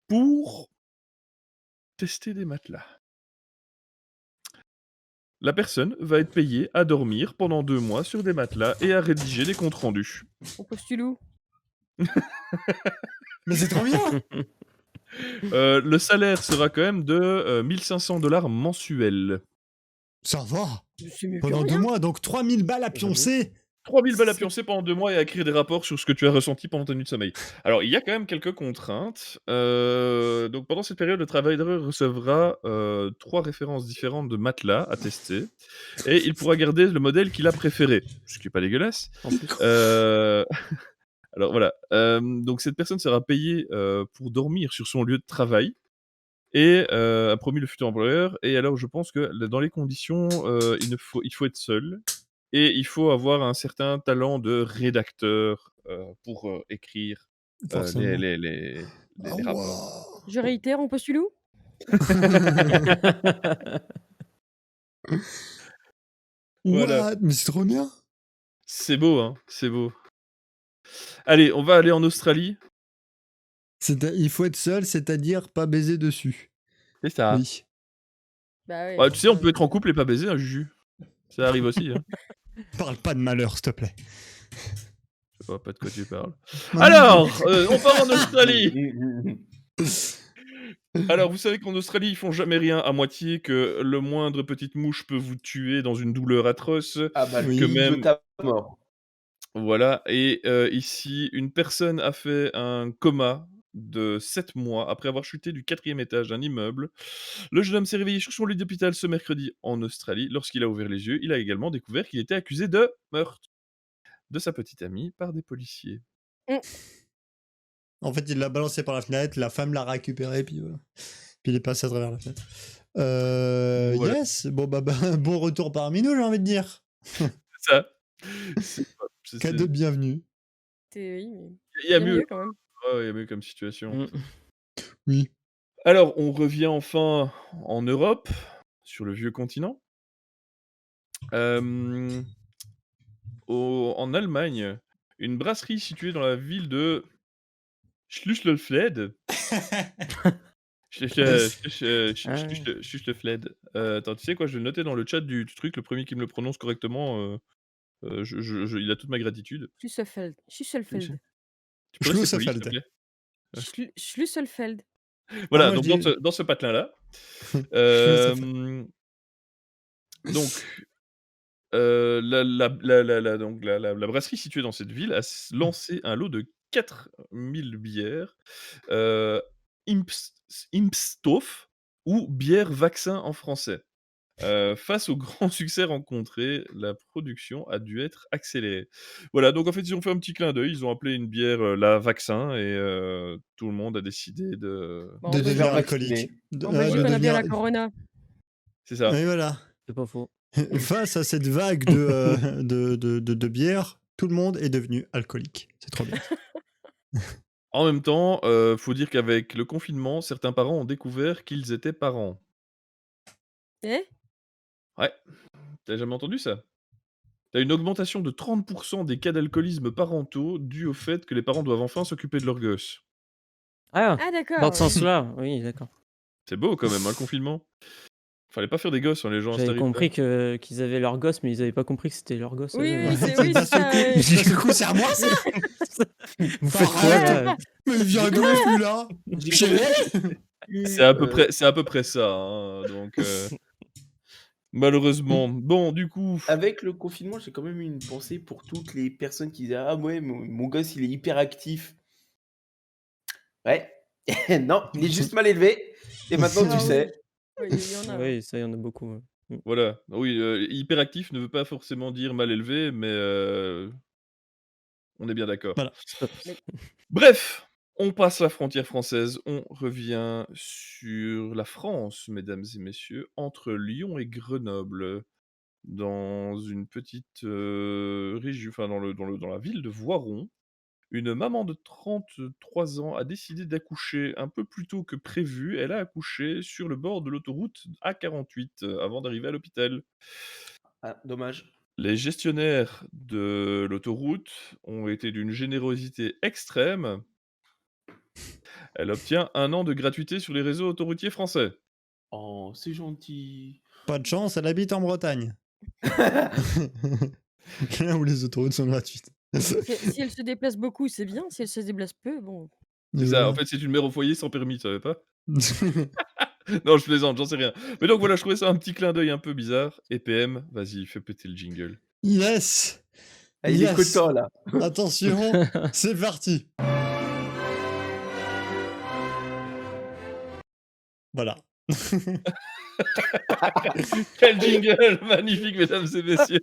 pour tester des matelas. La personne va être payée à dormir pendant 2 mois sur des matelas et à rédiger des comptes rendus. On postule où? Mais c'est trop bien. Le salaire sera quand même de 1500 $ mensuels. Ça va. C'est mieux que Pendant 2 rien. mois, donc 3000 balles à pioncer. 3000 balles à C'est- pioncer pendant 2 mois et à écrire des rapports sur ce que tu as ressenti pendant ta nuit de sommeil. Alors, il y a quand même quelques contraintes. Donc, pendant cette période, le travailleur recevra 3 références différentes de matelas à tester et il pourra garder le modèle qu'il a préféré, ce qui est pas dégueulasse. En plus. Alors voilà, donc cette personne sera payée pour dormir sur son lieu de travail et a promis le futur employeur. Et alors, je pense que dans les conditions, il faut être seul et il faut avoir un certain talent de rédacteur pour écrire Forcément. les Ah rapports. Je réitère, on postule où? Voilà. What? Mais c'est trop bien. C'est beau, hein, c'est beau. Allez, on va aller en Australie. Il faut être seul, c'est-à-dire pas baiser dessus. C'est ça. Oui. Bah ouais. Ouais, tu sais, on peut être en couple et pas baiser, hein, Juju. Ça arrive aussi, hein. Parle pas de malheur, s'il te plaît. Je sais pas de quoi tu parles. Alors, on part en Australie. Alors, vous savez qu'en Australie, ils font jamais rien à moitié, que le moindre petite mouche peut vous tuer dans une douleur atroce, Ah bah, Oui. le que pays de même... ta mort. Voilà, et ici, une personne a fait un coma de 7 mois après avoir chuté du 4e étage d'un immeuble. Le jeune homme s'est réveillé sur son lit d'hôpital ce mercredi en Australie. Lorsqu'il a ouvert les yeux, il a également découvert qu'il était accusé de meurtre de sa petite amie par des policiers. En fait, il l'a balancé par la fenêtre, la femme l'a récupéré, puis voilà. Puis il est passé à travers la fenêtre. Voilà. Yes, bon bon retour parmi nous, j'ai envie de dire. C'est ça. C'est- Cadeau de bienvenue. Oui, mais Il y a il y a mieux. mieux quand même. Ouais, il y a mieux comme situation. Mm. Oui. Alors, on revient enfin en Europe, sur le vieux continent. En Allemagne, une brasserie située dans la ville de Schlüsselfled. Schlüsselfled. Attends, tu sais quoi, je vais le noter dans le chat du truc, le premier qui me le prononce correctement, il a toute ma gratitude. Schlüsselfeld. Schlüsselfeld. Tu peux rester poli, s'il te Schlüsselfeld. plaît? Schlüsselfeld. Voilà, moi, je donc dis- dans ce patelin-là. Schlüsselfeld. Donc, donc la brasserie située dans cette ville a lancé un lot de 4000 bières Impfstoff, ou bière vaccin en français. Face au grand succès rencontré, la production a dû être accélérée. Voilà, donc en fait, ils ont fait un petit clin d'œil, ils ont appelé une bière la vaccin, et tout le monde a décidé de... Bon, De en devenir Belgique, alcoolique. en Belgique, de on a bien devenir- la Corona. C'est ça. Et voilà. C'est pas faux. Face à cette vague de bière, tout le monde est devenu alcoolique. C'est trop bien. En même temps, faut dire qu'avec le confinement, certains parents ont découvert qu'ils étaient parents. Eh? Ouais, t'as jamais entendu ça? T'as une augmentation de 30% des cas d'alcoolisme parentaux dû au fait que les parents doivent enfin s'occuper de leurs gosses. Ah, Ah dans d'accord. ce sens-là, oui, d'accord. C'est beau quand même, hein, le confinement. Fallait pas faire des gosses, hein, les gens à ce J'avais tarif-là. compris qu'ils avaient leur gosse, mais ils avaient pas compris que c'était leur gosse à Oui, eux. oui, c'est ça. Du coup, c'est à moi ça. Vous faites quoi Arrête. là? Mais il vient d'où celui-là? J'ai Chérie. C'est à peu près ça, hein, donc malheureusement. Bon, du coup, Avec le confinement, j'ai quand même eu une pensée pour toutes les personnes qui disaient: «Ah ouais, mon gosse, il est hyper actif». Ouais. Non, il est juste mal élevé et maintenant tu Ah oui. sais. Oui, il y en a. Oui, ça, il y en a beaucoup. Ouais. voilà. Oui, hyperactif ne veut pas forcément dire mal élevé, mais on est bien d'accord. Voilà. Mais Bref, on passe la frontière française, on revient sur la France, mesdames et messieurs, entre Lyon et Grenoble, dans une petite, région, enfin dans la ville de Voiron. Une maman de 33 ans a décidé d'accoucher un peu plus tôt que prévu. Elle a accouché sur le bord de l'autoroute A48, avant d'arriver à l'hôpital. Ah, dommage. Les gestionnaires de l'autoroute ont été d'une générosité extrême. Elle obtient 1 an de gratuité sur les réseaux autoroutiers français. Oh, c'est gentil. Pas de chance, elle habite en Bretagne. Là où les autoroutes sont gratuites. si elle se déplace beaucoup, c'est bien. Si elle se déplace peu, bon. C'est ça, en fait, c'est une mère au foyer sans permis, tu savais pas? Non, je plaisante, j'en sais rien. Mais donc voilà, je trouvais ça un petit clin d'œil un peu bizarre. Et PM, vas-y, fais péter le jingle. Yes. Ah, il est Yes. content là. Attention, c'est parti. Voilà. Quel jingle magnifique, mesdames et messieurs.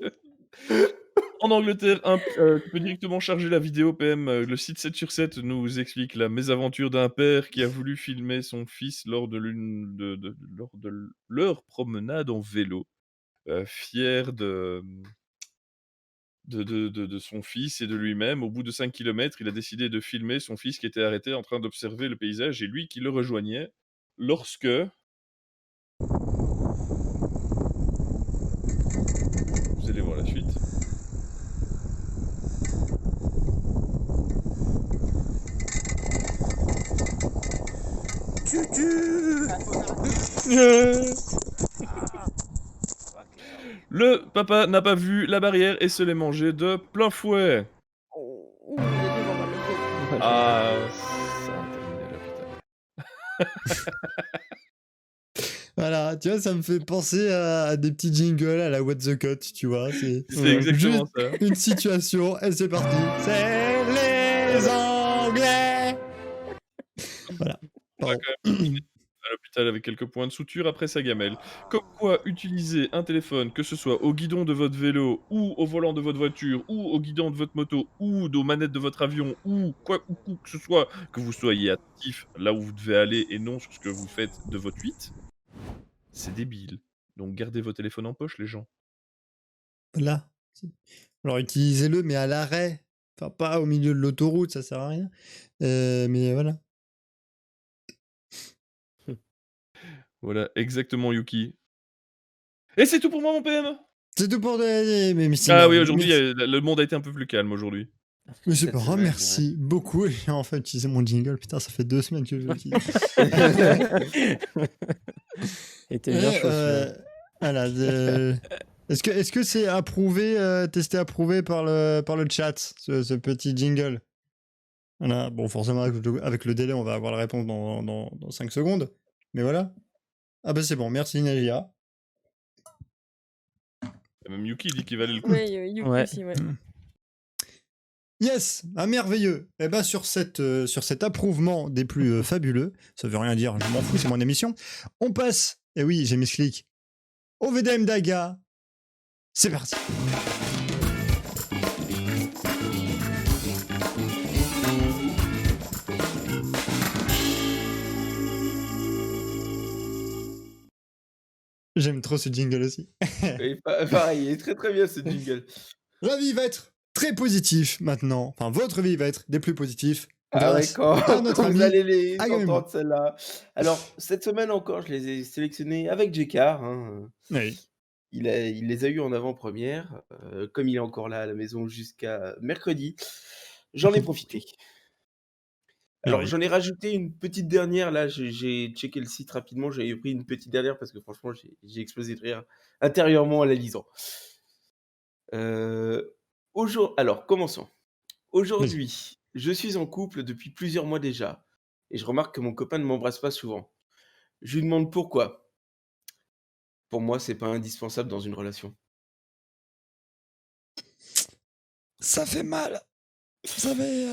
En Angleterre, tu peux directement charger la vidéo PM. Le site 7 sur 7 nous explique la mésaventure d'un père qui a voulu filmer son fils lors de leur promenade en vélo. Fier de son fils et de lui-même, au bout de 5 kilomètres, il a décidé de filmer son fils qui était arrêté en train d'observer le paysage et lui qui le rejoignait lorsque... Vous allez voir la suite. Le papa n'a pas vu la barrière et se l'est mangé de plein fouet. Oh, ouh, il a dû avoir mal au dos. Ah, ça a terminé à l'hôpital. Voilà, tu vois, ça me fait penser à des petits jingles à la What the Cut, tu vois. C'est exactement juste ça. une situation et c'est parti. C'est les Anglais. Voilà. On va Pardon. quand même à l'hôpital avec quelques points de suture après sa gamelle. Comme quoi, utiliser un téléphone, que ce soit au guidon de votre vélo, ou au volant de votre voiture, ou au guidon de votre moto, ou aux manettes de votre avion, ou quoi que ce soit, que vous soyez attentif là où vous devez aller et non sur ce que vous faites de votre 8, c'est débile. Donc gardez vos téléphones en poche, les gens. Voilà. Alors utilisez-le, mais à l'arrêt. Enfin, pas au milieu de l'autoroute, ça sert à rien. Mais voilà. Voilà, exactement, Yuki. Et c'est tout pour moi, mon PM. C'est tout pour mais c'est Ah marrant. oui, aujourd'hui, le monde a été un peu plus calme aujourd'hui. Mais c'est Cette pas grave, semaine, merci beaucoup. J'ai enfin utilisé mon jingle. Putain, ça fait 2 semaines que je l'utilise. Et t'es bien chaud celui-là. Voilà. Est-ce que c'est approuvé, testé approuvé par le chat, ce petit jingle? Voilà. Bon, forcément, avec le délai, on va avoir la réponse dans 5 secondes. Mais voilà. Ah bah c'est bon, merci Nagia. Même Yuki dit qu'il valait le coup. Oui, Yuki Ouais. aussi, ouais. Yes, ah, merveilleux. Et ben sur cet approuvement des plus fabuleux, ça veut rien dire, je m'en fous, c'est mon émission. On passe, et oui, j'ai mis ce clic, au VDM Daga. C'est parti. J'aime trop ce jingle aussi. Et pareil, il est très très bien ce jingle. La vie va être très positif maintenant. Enfin, votre vie va être des plus positifs. Ah ouais, Grâce quand à notre ami vous allez les Agamemnon. entendre celles-là. Alors, cette semaine encore, je les ai sélectionnés avec Jekar. Hein. Oui. Il les a eu en avant-première. Comme il est encore là à la maison jusqu'à mercredi, j'en ai profité. Alors, oui. j'en ai rajouté une petite dernière, là, j'ai checké le site rapidement, j'avais pris une petite dernière parce que franchement, j'ai explosé de rire intérieurement en la lisant. Alors, commençons. Vas-y. Aujourd'hui, je suis en couple depuis plusieurs mois déjà et je remarque que mon copain ne m'embrasse pas souvent. Je lui demande pourquoi. Pour moi, c'est pas indispensable dans une relation. Ça fait mal. Ça fait...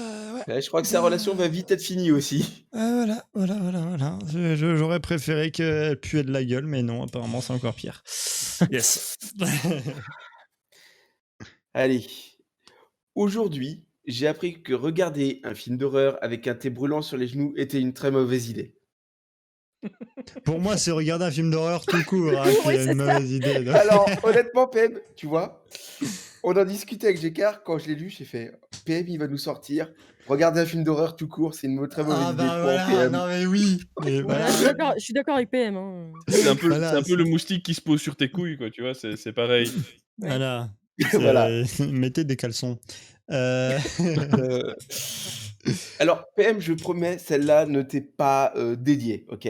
ouais. Je crois que sa relation va vite être finie aussi. Voilà. J'aurais préféré qu'elle puait de la gueule, mais non, apparemment c'est encore pire. Yes. Allez. Aujourd'hui, j'ai appris que regarder un film d'horreur avec un thé brûlant sur les genoux était une très mauvaise idée. Pour moi, c'est regarder un film d'horreur tout court hein, qui Oui, est c'est une ça. mauvaise idée. donc. Alors, honnêtement, PM, tu vois, on en discutait avec Jécard, quand je l'ai lu, j'ai fait PM, il va nous sortir. Regarder un film d'horreur tout court, c'est une très mauvaise Ah idée. bah Point, voilà, PM. non mais oui. Et Voilà, voilà. je suis d'accord avec PM. Hein. C'est un peu, Voilà, c'est un peu c'est- le moustique qui se pose sur tes couilles, quoi, tu vois, c'est pareil. Voilà. Voilà. Mettez des caleçons. Euh, Euh, Alors, PM, je promets, celle-là ne t'est pas dédiée, ok?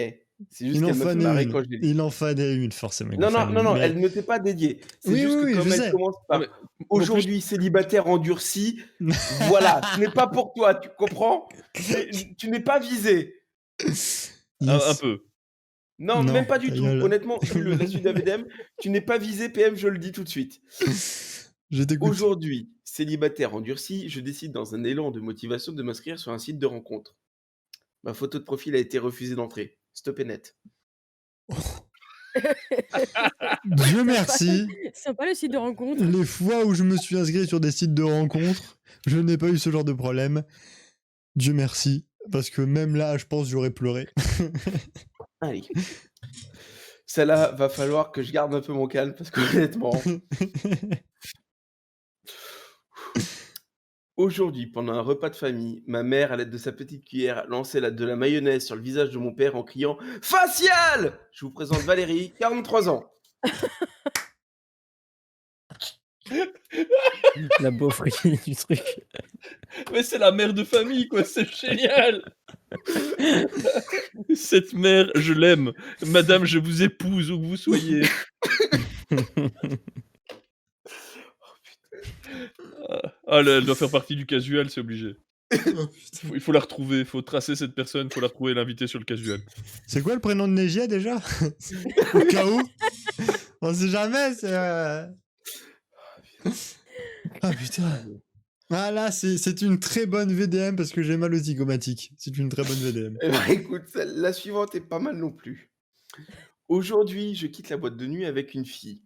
C'est juste Il en qu'elle m'a fait fallait marrer une. quand je l'ai lu. Il en fallait une, forcément. Il en Non, non, fallait non, une. non, Mais... elle ne t'est pas dédiée. C'est Oui, juste oui, que oui, comme je elle sais. commence Non, par mais aujourd'hui célibataire endurci, voilà, ce n'est pas pour toi, tu comprends? Tu n'es pas visé. un Yes. peu. Non, Non, même pas du ta tout. gueule. Honnêtement, lis-le, la suite d'AVDM, tu n'es pas visé, PM, je le dis tout de suite. Je t'écoute. Aujourd'hui, célibataire endurci, je décide dans un élan de motivation de m'inscrire sur un site de rencontre. Ma photo de profil a été refusée d'entrée. Stop et net. Dieu merci. Sympa le site de rencontre. Les fois où je me suis inscrit sur des sites de rencontres, je n'ai pas eu ce genre de problème. Dieu merci. Parce que même là, je pense que j'aurais pleuré. Allez. Celle-là, va falloir que je garde un peu mon calme parce qu'honnêtement, aujourd'hui, pendant un repas de famille, ma mère, à l'aide de sa petite cuillère, lançait de la mayonnaise sur le visage de mon père en criant « Facial !» Je vous présente Valérie, 43 ans. La beaufrie du truc. Mais c'est la mère de famille, quoi, c'est génial. Cette mère, je l'aime. Madame, je vous épouse où que vous soyez. Ah, elle doit faire partie du casual, c'est obligé. Il faut la retrouver, il faut tracer cette personne, il faut la retrouver et l'inviter sur le casual. C'est quoi le prénom de Négia déjà? Au cas où? On sait jamais, c'est... Ah putain. Ah là, c'est une très bonne VDM parce que j'ai mal aux zygomatiques. C'est une très bonne VDM. Eh ben, écoute, la suivante est pas mal non plus. Aujourd'hui, je quitte la boîte de nuit avec une fille.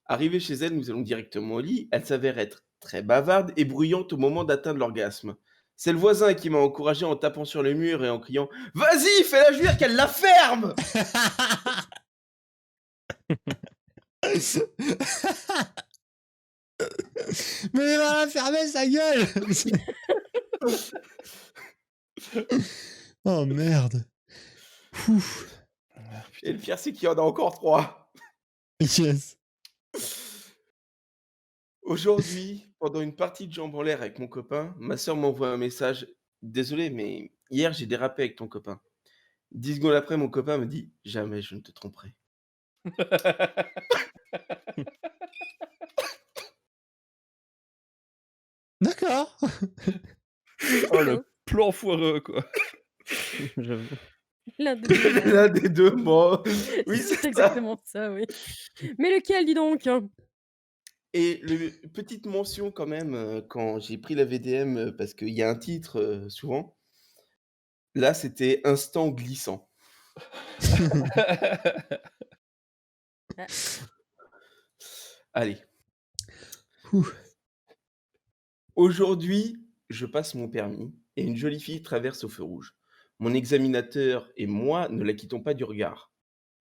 Arrivée chez elle, nous allons directement au lit. Elle s'avère être très bavarde et bruyante au moment d'atteindre l'orgasme. C'est le voisin qui m'a encouragé en tapant sur le mur et en criant « Vas-y, fais-la jouir qu'elle la ferme !» Mais il va la fermer sa gueule. Oh merde. Ouf. Et le pire, c'est qu'il y en a encore 3. Yes. Aujourd'hui, pendant une partie de jambes en l'air avec mon copain, ma soeur m'envoie un message « Désolé, mais hier, j'ai dérapé avec ton copain. » 10 secondes après, mon copain me dit « Jamais je ne te tromperai. » D'accord. Oh, le plan foireux, quoi. J'avoue. L'un des deux. L'un des deux, moi. Oui, C'est c'est ça. exactement ça, oui. Mais lequel, dis donc? Et petite mention quand même, quand j'ai pris la VDM, parce qu'il y a un titre souvent. Là, c'était instant glissant. Allez. Ouh. Aujourd'hui, je passe mon permis et une jolie fille traverse au feu rouge. Mon examinateur et moi ne la quittons pas du regard.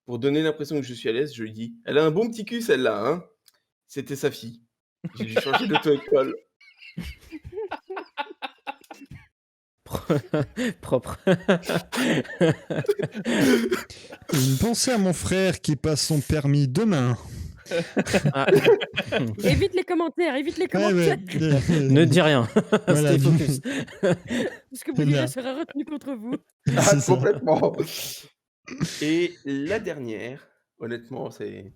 Pour donner l'impression que je suis à l'aise, je lui dis « Elle a un bon petit cul, celle-là, hein ?» C'était sa fille. J'ai dû changer d'auto-école. Propre. Une pensée à mon frère qui passe son permis demain. Ah. Évite les commentaires, évite les Ouais, commentaires. Ne dis rien. Voilà, Stay focus. Ce que vous direz Voilà. sera retenu contre vous. Ah, C'est ça. complètement. Et la dernière, honnêtement, c'est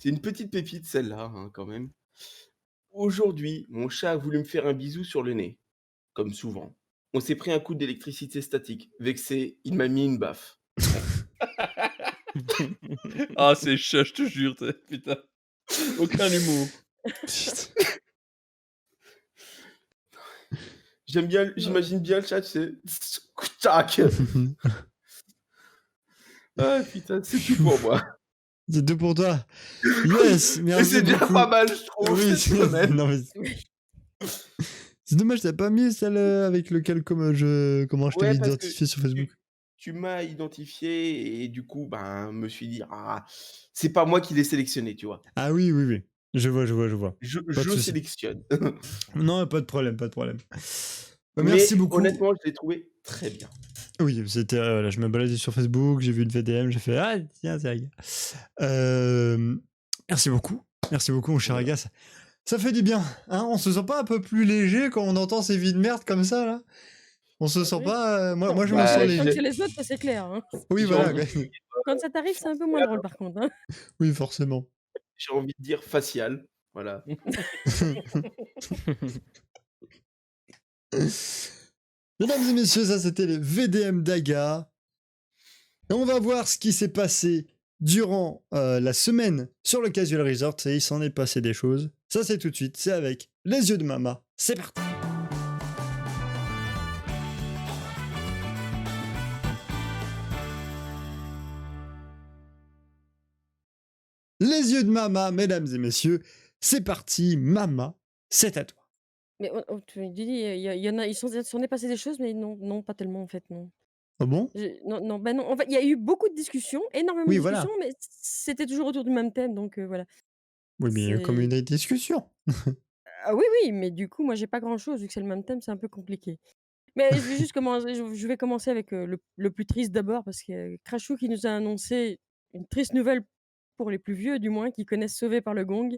une petite pépite celle-là, hein, quand même. Aujourd'hui, mon chat a voulu me faire un bisou sur le nez, comme souvent. On s'est pris un coup d'électricité statique. Vexé, il m'a mis une baffe. Ah, c'est chat, je te jure, putain. Aucun humour. Putain. J'imagine bien le chat, c'est tac. Ah putain, c'est tout pour moi. C'est tout pour toi. Yes, Et merci c'est déjà beaucoup. pas mal, je trouve, Oui, cette semaine. non, mais c'est dommage, t'as pas mis celle avec lequel comment je Ouais, t'avais parce que identifié sur Facebook. tu m'as identifié et du coup, ben, me suis dit, ah, c'est pas moi qui l'ai sélectionné, tu vois. Ah oui, oui, oui. Je vois. Je, Pas de je souci. sélectionne. Non, pas de problème. Mais Merci beaucoup. honnêtement, je l'ai trouvé très bien. Oui, c'était là, je me baladais sur Facebook, j'ai vu une VDM, j'ai fait ah tiens c'est Aga. Merci beaucoup, mon cher Voilà. Aga. Ça fait du bien, hein. On se sent pas un peu plus léger quand on entend ces vies de merde comme ça là. On se sent Oui. pas. Moi, Non, je me Bah, sens quand léger. c'est les autres, ça, c'est clair. Hein. Oui, j'ai voilà. envie, Quand ça t'arrive, c'est un peu moins drôle par contre. Hein. Oui, forcément. j'ai envie de dire facial. Voilà. Mesdames et messieurs, ça c'était les VDM d'Aga. Et on va voir ce qui s'est passé durant la semaine sur le Casual Resort. Et il s'en est passé des choses. Ça c'est tout de suite, c'est avec les yeux de Mama. C'est parti. Les yeux de Mama, mesdames et messieurs, c'est parti. Mama, c'est à toi. Mais tu dis, il y en a, s'en est passé des choses, mais non, pas tellement en fait, non. Ah bon? Non, ben non. En fait, il y a eu beaucoup de discussions, énormément de Oui, discussions, voilà. mais c'était toujours autour du même thème, donc voilà. Oui, mais il y a eu comme C'est une discussion. Ah oui, oui, mais du coup, moi, j'ai pas grand-chose vu que c'est le même thème, c'est un peu compliqué. Mais je vais juste commencer. Je vais commencer avec le plus triste d'abord parce que Crashou qui nous a annoncé une triste nouvelle pour les plus vieux, du moins, qui connaissent Sauvé par le Gong,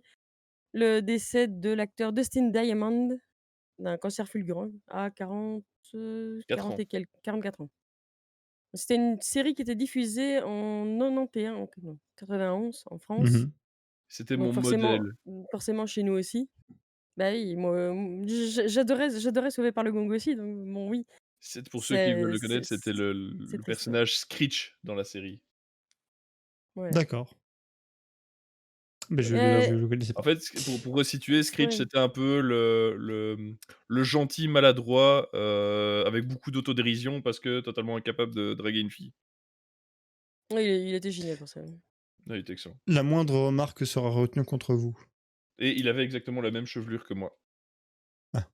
le décès de l'acteur Dustin Diamond d'un cancer fulgurant à 4 ans. 44 ans. C'était une série qui était diffusée en 91, non, 91 en France, Mhm. C'était donc mon modèle. forcément chez nous aussi. Bah oui, moi, j'adorais Sauvé par le Gong aussi, donc bon, oui, C'est pour ceux qui veulent c'est le c'est connaître, c'était le c'est le triste, ouais. personnage Screech dans la série. Voilà. D'accord. Mais je Heu, le connaissais En pas. fait, pour resituer, Screech, ouais. c'était un peu le gentil maladroit, avec beaucoup d'autodérision parce que totalement incapable de draguer une fille. Oui, il était génial pour ça. Ah, il était excellent. La moindre remarque sera retenue contre vous. Et il avait exactement la même chevelure que moi. Ah.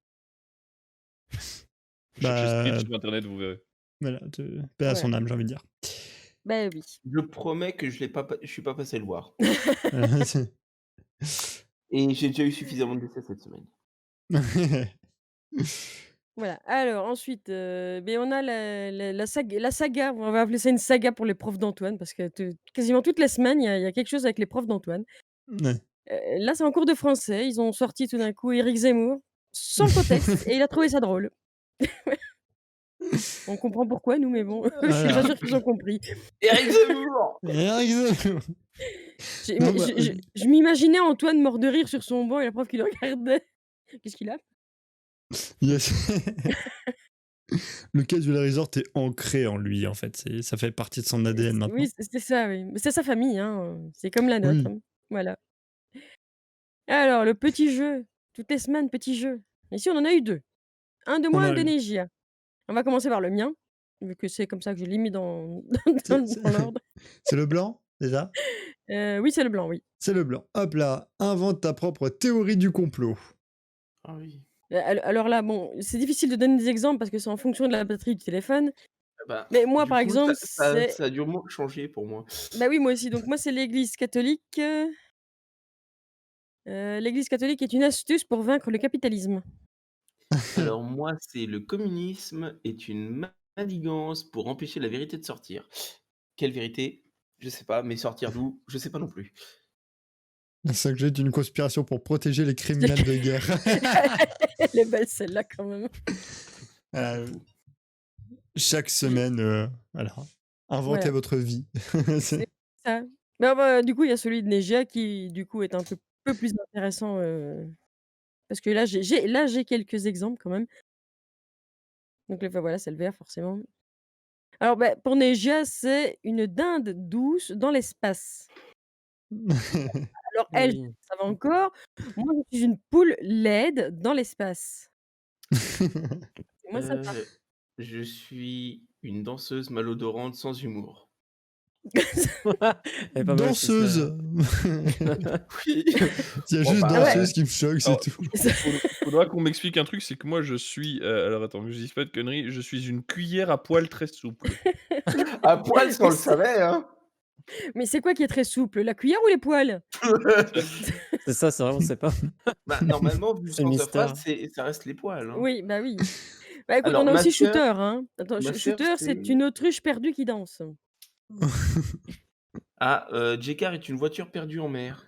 Cherchez Screech Bah, sur internet, vous verrez. voilà, paix à Ouais. son âme, j'ai envie de dire. Bah oui. Je promets que je suis pas passé le voir. C'est- Et j'ai déjà eu suffisamment de décès cette semaine. Voilà. Alors ensuite, beh, on a la saga, on va appeler ça une saga pour les profs d'Antoine parce que quasiment toutes les semaines, il y a quelque chose avec les profs d'Antoine. Ouais. Là, c'est en cours de français, ils ont sorti tout d'un coup Éric Zemmour, sans contexte et il a trouvé ça drôle. On comprend pourquoi nous, mais bon, je suis pas Voilà. sûre qu'ils ont compris. Éric Zemmour! J'ai Non, mais bah, je m'imaginais Antoine mort de rire sur son banc et la prof qui le regardait. Qu'est-ce qu'il a? yes. Le Casual Resort est ancré en lui, en fait. Ça fait partie de son ADN maintenant. Oui, c'est ça, oui. Mais c'est sa famille, hein, c'est comme la nôtre, Oui. hein. Voilà. Alors le petit jeu, toutes les semaines, petit jeu. Ici, on en a eu 2. Un de On moi, un a de eu. Negia. On va commencer par le mien, vu que c'est comme ça que je l'ai mis dans C'est c'est- dans l'ordre. c'est le blanc, déjà? Oui, c'est le blanc, oui. C'est le blanc. Hop là, invente ta propre théorie du complot. Ah oui. Alors là, bon, c'est difficile de donner des exemples parce que c'est en fonction de la batterie du téléphone. Ah bah, Mais moi, du par coup, exemple, c'est ça a durement changé pour moi. bah oui, moi aussi. Donc moi, c'est l'Église catholique. L'Église catholique est une astuce pour vaincre le capitalisme. Alors moi, c'est le communisme est une manigance pour empêcher la vérité de sortir. Quelle vérité? Je sais pas, mais sortir d'où? Je sais pas non plus. La 5G est une conspiration pour protéger les criminels de guerre. Elle est belle celle-là quand même. Euh, chaque semaine, voilà. Inventez Voilà, votre vie. c'est ça. Bah, du coup, il y a celui de Negia qui, du coup, est un peu plus intéressant, parce que là, j'ai quelques exemples quand même. Donc là, enfin, voilà, c'est le vert forcément. Alors, bah, pour Negia, c'est une dinde douce dans l'espace. Alors elle, Oui. ça va encore. Moi, je suis une poule laide dans l'espace. C'est moins sympa. Je suis une danseuse malodorante sans humour. Elle est pas mal celle-là. Danseuse. Oui. Il y a Bon, juste bah, danseuse ouais. qui me choque, c'est Alors, tout. faudra qu'on m'explique un truc, c'est que moi je suis, alors attends que je dise pas de conneries, je suis une cuillère à poil très souple. À poil, ça on Mais le savait, hein. mais c'est quoi qui est très souple? La cuillère ou les poils? C'est ça, c'est vraiment, c'est pas. Bah, normalement, vu le C'est le sens de la phrase, mystère. ça reste les poils, hein. Oui, bah oui. Bah, écoute, Alors on a aussi master Shooter, hein. Attends, master, Shooter, c'est c'est une autruche perdue qui danse. J-Car est une voiture perdue en mer.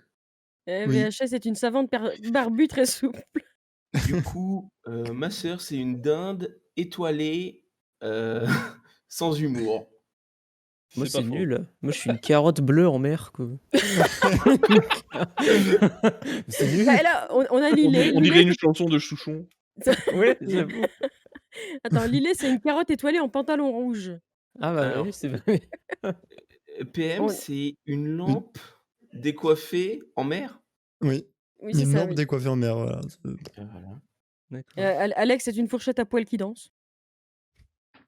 Oui. VHS est une savante barbue très souple. Du coup, ma sœur, c'est une dinde étoilée, heu, sans humour. Moi, C'est c'est pas faux. nul. Moi, je suis une carotte bleue en mer, quoi. C'est nul. Bah, là, on a Lillet. On dirait Lillet, une chanson de Chouchon. Ouais, j'avoue. attends, Lillet, c'est une carotte étoilée en pantalon rouge. Ah bah Alors, oui, c'est vrai. PM, On c'est une Une- lampe décoiffée en mer? Oui. Oui, c'est Une ça, lampe oui. décoiffée en mer, voilà. Voilà. D'accord. Alex est une fourchette à poil qui danse.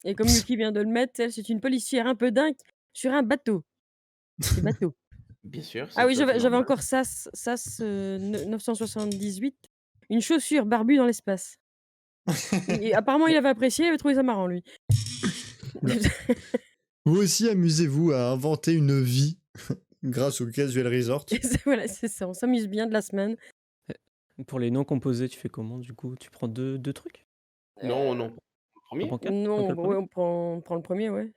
Et comme Yuki vient de le mettre, elle, c'est une policière un peu dingue sur un bateau. Des bateaux. Bien sûr, Ah c'est oui, tout à fait j'avais normal. encore Sas, 978, une chaussure barbue dans l'espace. Et apparemment, il avait apprécié, il avait trouvé ça marrant, lui. Vous aussi, amusez-vous à inventer une vie grâce au Casual Resort. Voilà, c'est ça, on s'amuse bien de la semaine. Pour les non composés, tu fais comment du coup? Tu prends deux trucs? Non, Euh, non, le T'en 1er. prends 4? non, bah ouais, on prend le premier, ouais.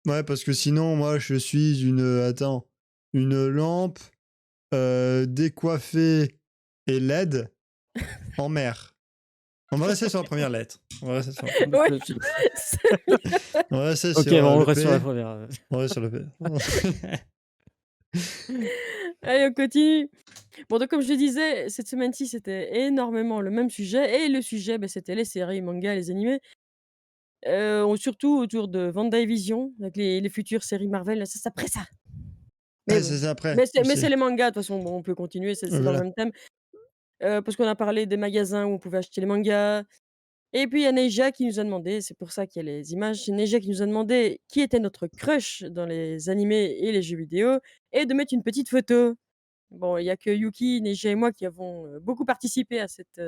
Ouais, parce que sinon, moi, je suis une lampe décoiffée et laide en mer. On va rester sur la première lettre. On va rester sur, Ouais, on va rester Ok, sur bon, on le reste P. sur la première. On reste sur le P. allez, on continue. Bon, donc comme je le disais, cette semaine-ci, c'était énormément le même sujet. Et le sujet, bah, c'était les séries, les mangas, les animés. Surtout autour de WandaVision, avec les futures séries Marvel. Ça, c'est après ça. Mais Ah, bon. c'est après. Mais c'est aussi. les mangas, de toute façon, bon, on peut continuer, c'est dans Voilà. le même thème. Parce qu'on a parlé des magasins où on pouvait acheter les mangas. Et puis il y a Neja qui nous a demandé, c'est pour ça qu'il y a les images, c'est Neja qui nous a demandé qui était notre crush dans les animés et les jeux vidéo et de mettre une petite photo. Bon, il y a que Yuki, Neja et moi qui avons, beaucoup participé à cette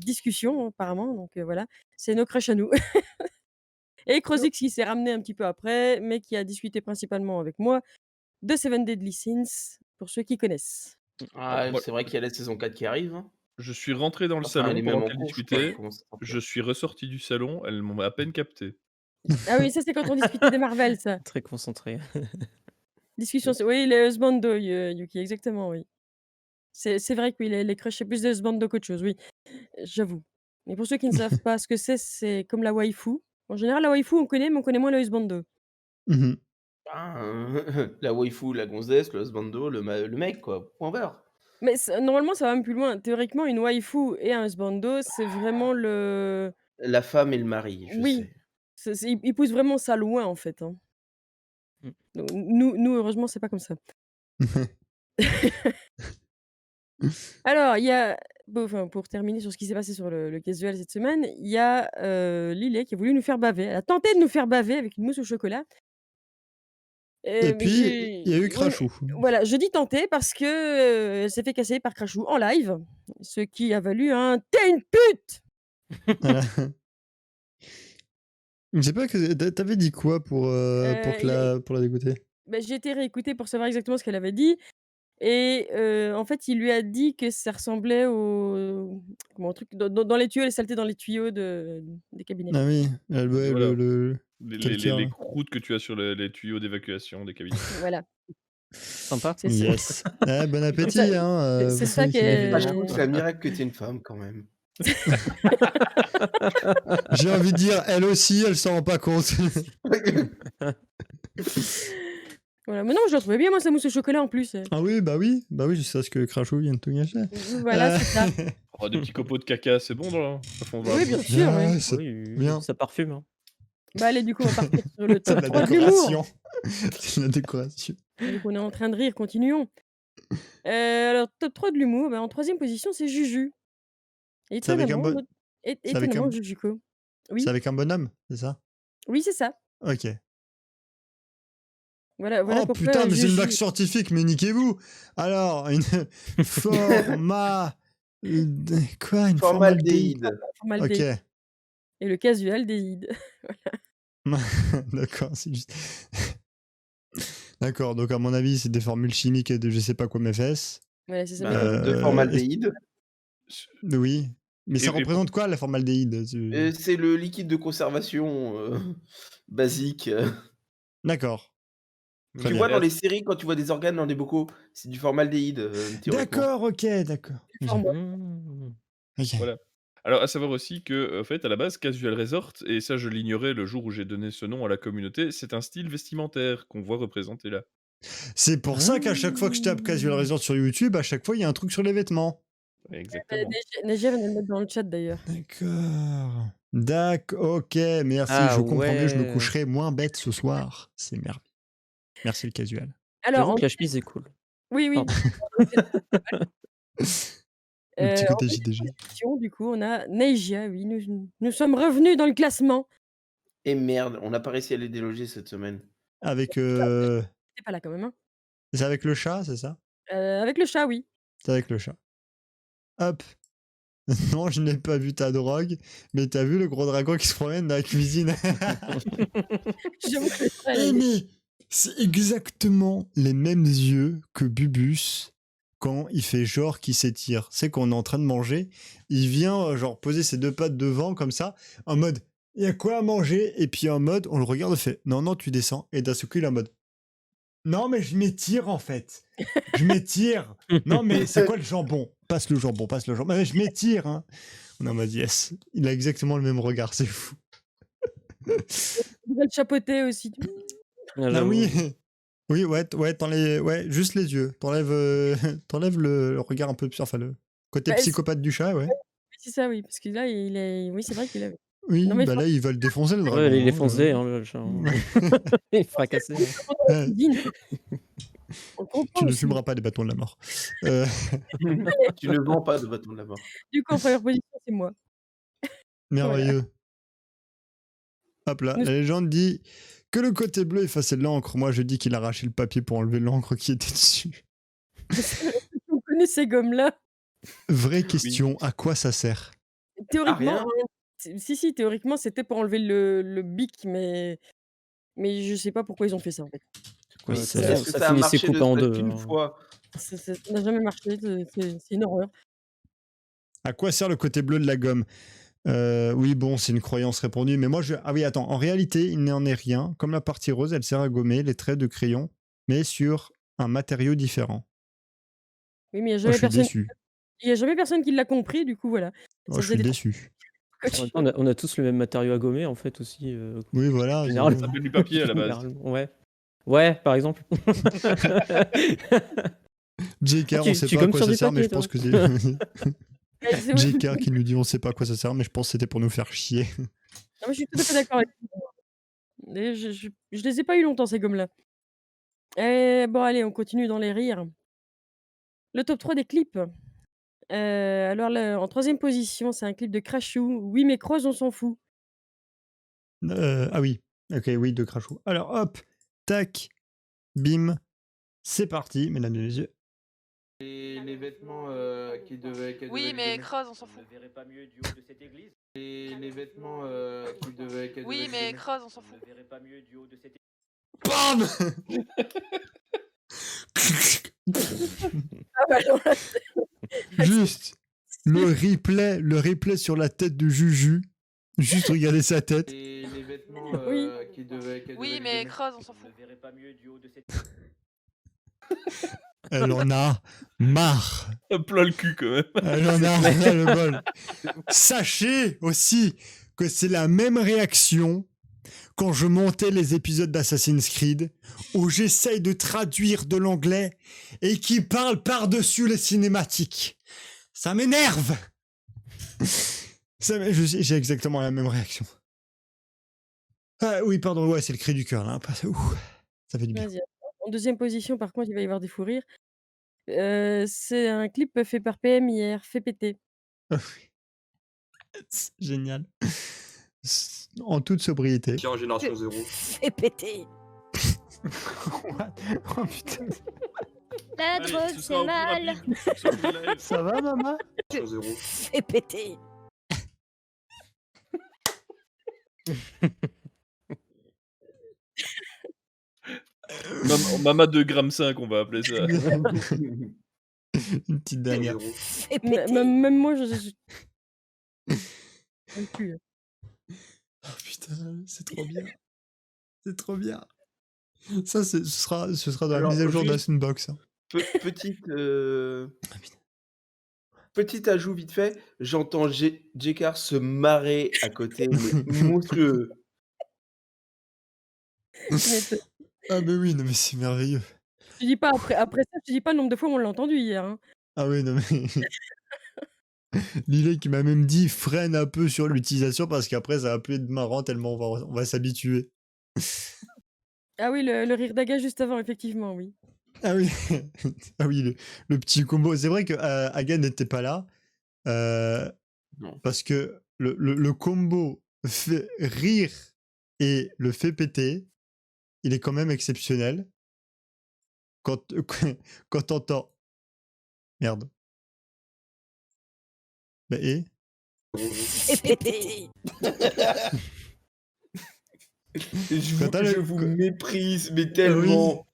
discussion apparemment, donc voilà, c'est nos crushs à nous. Et Crozix qui s'est ramené un petit peu après, mais qui a discuté principalement avec moi de Seven Deadly Sins, pour ceux qui connaissent. Ah, Moi, c'est vrai qu'il y a la saison 4 qui arrive, hein. je suis rentré dans le Enfin, elle salon est pendant même en qu'elle cours, je crois, elle discutait, commence à sortir. je suis ressorti du salon, elles m'ont à peine capté. Ah oui, ça c'est quand on discutait des Marvel ça. Très concentré. Discussion, oui, les husbandos, Yuki, exactement, oui. C'est vrai que oui, les crushs, c'est plus des husbandos qu'autre chose, oui, j'avoue. Mais pour ceux qui ne savent pas ce que c'est comme la waifu. En général, la waifu, on connaît, mais on connaît moins le husbando. Mhm. La waifu, la gonzesse, le husbando, le mec, quoi, point barre. Mais normalement, ça va même plus loin. Théoriquement, une waifu et un husbando, c'est vraiment le La femme et le mari, je oui, sais. ils poussent vraiment ça loin, en fait, hein. Mmh. Donc nous, heureusement, c'est pas comme ça. Alors, il y a bon, enfin, pour terminer sur ce qui s'est passé sur le casual cette semaine, il y a, Lillet qui a voulu nous faire baver. Elle a tenté de nous faire baver avec une mousse au chocolat. Et Mais puis, il y a eu Crashou. voilà, je dis tenter parce que, elle s'est fait casser par Crashou en live, ce qui a valu un «Tu es une pute!» Voilà. Je sais pas que t'avais dit quoi pour Il a la dégoûter. bah, j'ai été réécouter pour savoir exactement ce qu'elle avait dit et en fait, il lui a dit que ça ressemblait au comment? Au truc dans les tuyaux, les saletés dans les tuyaux des cabinets. Ah oui, ouais, Voilà. le Les calcaire, là. croûtes que tu as sur les tuyaux d'évacuation des cabinets. Voilà. Sympa. C'est ça. Yes. Eh, bon C'est appétit, ça, hein. c'est Vous ça savez qui qu'il est est. Ah, je trouve que c'est un miracle que tu es une femme quand même. J'ai envie de dire, elle aussi, elle s'en rend pas compte. Voilà. Mais non, je le trouvais bien, moi, sa mousse au chocolat en plus. Ah oui, je sais ce que Crashou vient de tout gâcher. Voilà, c'est ça. Oh, des petits copeaux de caca, c'est bon dans la fond de Oui, bien sûr. Ah, Oui. c'est Oui, bien. ça parfume. Hein. Bah, allez, du coup, on va partir sur le C'est top la 3 de l'humour. décoration. C'est la décoration. Donc, on est en train de rire, continuons. Alors, top 3 de l'humour, bah, en troisième position, c'est Juju. C'est avec un Étonnamment, bon... c'est avec étonnamment, un... Jujuko. c'est Oui, avec un bonhomme, c'est ça? oui, c'est ça. Ok. Voilà Oh pourquoi putain, mais c'est une blague Juju. scientifique, mais niquez-vous. Alors, une forma... Quoi? Une formaldéhyde. Formaldéhyde. Ok. Formaldéhyde. Et le casualdéhyde. D'accord, c'est juste... D'accord, donc à mon avis, c'est des formules chimiques de je sais pas quoi mes fesses. Voilà, c'est ça. De formaldéhyde. Oui. Mais ça Et représente quoi la formaldéhyde? C'est le liquide de conservation basique. D'accord. Très Tu bien. vois dans les séries, quand tu vois des organes dans des bocaux, c'est du formaldéhyde, théoriquement. D'accord, ok, d'accord. Mmh. Ok. Voilà. Alors, à savoir aussi que, en fait, à la base, Casual Resort, et ça je l'ignorais le jour où j'ai donné ce nom à la communauté, c'est un style vestimentaire qu'on voit représenté là. C'est pour ça qu'à chaque fois que je tape Casual Resort sur YouTube, à chaque fois il y a un truc sur les vêtements. Exactement. Neige vient de le mettre dans le chat d'ailleurs. D'accord, ok, merci, Ah je comprends mieux, je me ouais. coucherai moins bête ce soir. C'est merveilleux. Merci le casual. Alors, J'avoue en... que la chemise est cool. oui, oui. Pardon. Le petit En côté deuxième JDG. position, du coup, on a Neija. Oui, nous sommes revenus dans le classement. Et merde, on n'a pas réussi à les déloger cette semaine. Avec. T'es pas là quand même. Hein. C'est avec le chat, c'est ça? Avec le chat, oui. C'est avec le chat. Hop. Non, je n'ai pas vu ta drogue, mais t'as vu le gros dragon qui se promène dans la cuisine? J'avoue que c'est vrai, Eh il est- mais c'est exactement les mêmes yeux que Bubus quand il fait genre qu'il s'étire. C'est qu'on est en train de manger, il vient genre poser ses deux pattes devant comme ça, en mode il y a quoi à manger? Et puis en mode on le regarde, on fait non non tu descends, et d'un seul coup il est en mode non mais je m'étire en fait, je m'étire. Non mais c'est quoi le jambon? Passe le jambon, passe le jambon. Mais je m'étire hein. On est en mode yes, il a exactement le même regard, c'est fou. Il va le chapeauter aussi. Ah, Ah j'avoue. oui, oui, ouais, ouais, juste les yeux. T'enlèves le regard un peu, enfin le côté Bah, psychopathe du chat, ouais. oui, c'est ça, oui. Parce que là, il est. Oui, c'est vrai qu'il avait. Oui, Non, mais bah là, ils veulent défoncer le dragon. Ouais, il est hein, foncé, hein, le chat. Ouais. Il est fracassé. Hein. Ouais, On comprend tu ne aussi. fumeras pas des bâtons de la mort. Tu ne vends pas de bâton de la mort. Du coup, en première position, c'est moi. Merveilleux. Hop là, Nous- la légende dit que le côté bleu effaçait l'encre. Moi, je dis qu'il a arraché le papier pour enlever l'encre qui était dessus. On connaît ces gommes-là. Vraie question, à quoi ça sert? Théoriquement, rien. si, théoriquement, c'était pour enlever le bic, mais je sais pas pourquoi ils ont fait ça en fait. Ouais, Oui, ça, Parce que ça ça a finissait marché coupé ne en serait-ce deux. qu'une hein. fois. Ça n'a jamais marché, c'est une horreur. À quoi sert le côté bleu de la gomme? Oui, bon, c'est une croyance répandue, mais moi, ah oui, attends, en réalité, il n'en est rien. Comme la partie rose, elle sert à gommer les traits de crayon, mais sur un matériau différent. Oui, mais il Oh, je suis déçu. y a jamais personne qui l'a compris, du coup, voilà. Oh, Ça je faisait suis des déçu. En même temps, on a tous le même matériau à gommer, en fait, aussi. Oui, voilà. Généralement. Ça s'appelle du papier à la base. Généralement, ouais. Ouais, par exemple. JK, Ah, on sait tu pas à gommes quoi sur ça du sert, mais je papier, pense que toi. c'est... JK qui nous dit on sait pas à quoi ça sert, mais je pense que c'était pour nous faire chier. Non, mais je suis tout à fait d'accord avec vous. Et je les ai pas eu longtemps, ces gommes-là. Bon, allez, on continue dans les rires. Le top 3 des clips. Alors, en troisième position, c'est un clip de Crashou. Oui, mais Cross, on s'en fout. Ah oui, ok, oui, de Crashou. Alors, hop, tac, bim, c'est parti, mesdames et messieurs. Les vêtements qui devaient... Oui, mais Cross, on s'en fout. Les vêtements qui devaient... Oui, mais Cross, on s'en fout. BAM Ah bah non, là, Juste le replay sur la tête de Juju. Juste regarder sa tête. Les vêtements Oui. qui devaient... Oui, mais Cross, on s'en fout. Elle en a marre. Plein le cul quand même. Elle en a ras le bol. Sachez aussi que c'est la même réaction quand je montais les épisodes d'Assassin's Creed où j'essaye de traduire de l'anglais et qui parle par-dessus les cinématiques. Ça m'énerve. J'ai exactement la même réaction. Ah oui, pardon, ouais, c'est le cri du cœur là. Ouh, ça fait du bien. Vas-y. En deuxième position, par contre, il va y avoir des fous rires. C'est un clip fait par PM hier, fait péter. C'est génial. En toute sobriété. Tiens, Génération Zéro. Fait péter. What? Oh putain. La Allez, drogue, ce sera c'est au plus mal. rapide. Sur le live. Ça va, maman? Génération Zéro. Fait péter. Mama 2,5 g, on va appeler ça. Une petite dernière. Zéro. Fait péter. Même moi, je... Même plus. Oh putain, c'est trop bien. C'est trop bien. Ça, ce sera dans la Alors, mise à jour de la juste- Sunbox. Hein. Petit ajout vite fait, j'entends J-Car se marrer à côté, mais monstrueux. Ah mais oui, non mais c'est merveilleux. Je dis pas après ça, je dis pas le nombre de fois où on l'a entendu hier. Hein. Ah oui, non mais... Lillet qui m'a même dit freine un peu sur l'utilisation parce qu'après ça va plus être marrant tellement on va s'habituer. Ah oui, le rire d'Aga juste avant, effectivement, oui. Ah oui, ah oui le petit combo. C'est vrai que Aga n'était pas là Non. parce que le combo fait rire et le fait péter, il est quand même exceptionnel. Quand t'entends... Merde. Bah et Fait péter. Je vous méprise, mais tellement.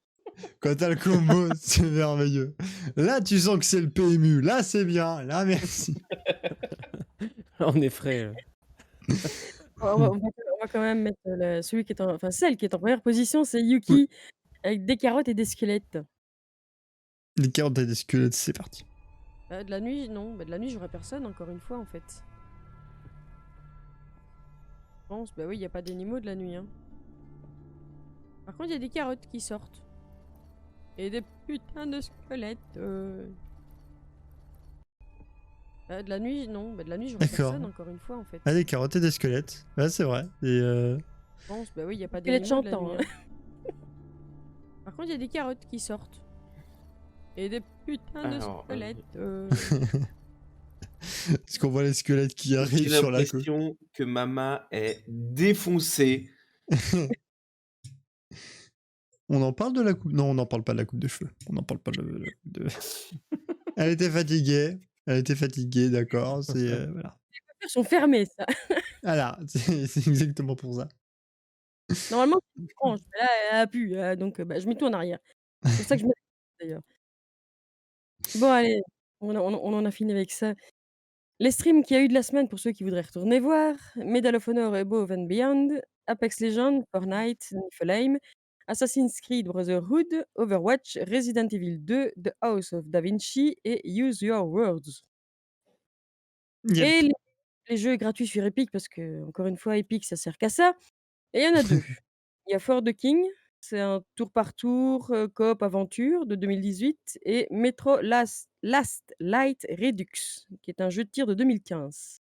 Quand t'as le combo, c'est merveilleux. Là, tu sens que c'est le PMU. Là, c'est bien. Là, merci. On est frais. On va quand même mettre celui qui est celle qui est en première position, c'est Yuki, avec des carottes et des squelettes. Les carottes et des squelettes, c'est parti. De la nuit, non. De la nuit, j'aurais personne, encore une fois, en fait. Je pense, oui, il n'y a pas d'animaux de la nuit. Hein. Par contre, il y a des carottes qui sortent. Et des putains de squelettes. De la nuit, non. De la nuit, j'aurais D'accord. personne, encore une fois, en fait. Ah, des carottes et des squelettes. Ouais, c'est vrai. Et Je pense, oui, il n'y a pas d'animaux de la nuit. Hein. Par contre, il y a des carottes qui sortent. Et des putains de squelettes. Est-ce qu'on voit les squelettes qui J'ai arrivent sur la côte? l'impression que Mama est défoncée. On en parle de la coupe? Non, on n'en parle pas de la coupe de cheveux. On n'en parle pas de la coupe de... Elle était fatiguée. D'accord. C'est... voilà. Les coiffures sont fermées, ça. Voilà, c'est exactement pour ça. Normalement, c'est une frange, mais là, elle a pu, donc je mets tout en arrière. C'est pour ça que je mets d'ailleurs. Bon allez, on en a fini avec ça. Les streams qu'il y a eu de la semaine pour ceux qui voudraient retourner voir: Medal of Honor Above and Beyond, Apex Legends, Fortnite, Niflheim, Assassin's Creed Brotherhood, Overwatch, Resident Evil 2, The House of Da Vinci et Use Your Words. Yep. Et les jeux gratuits sur Epic parce qu'encore une fois, Epic, ça sert qu'à ça. Et il y en a 2. Il y a For the King, c'est un tour par tour, coop aventure de 2018 et Metro Last Light Redux, qui est un jeu de tir de 2015.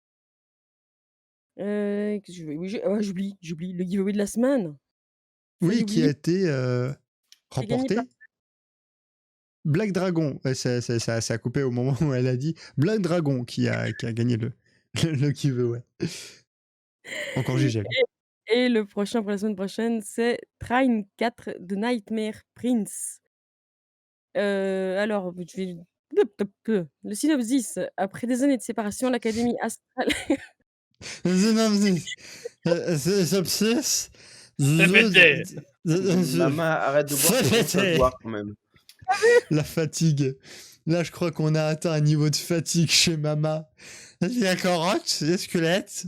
Qu'est-ce que j'oublie le giveaway de la semaine. Oui, Failli qui a oublier. été J'ai gagné remporté. par Black Dragon, ouais, ça a coupé au moment où elle a dit Black Dragon qui a gagné le giveaway. Encore GG. Et le prochain pour la semaine prochaine, c'est Trine 4 de Nightmare Prince. Alors, je vais le synopsis: après des années de séparation, l'Académie Astrale Mama, arrête de boire, ça commence à boire quand même. La fatigue. Là, je crois qu'on a atteint un niveau de fatigue chez Mama. La carotte, les squelettes,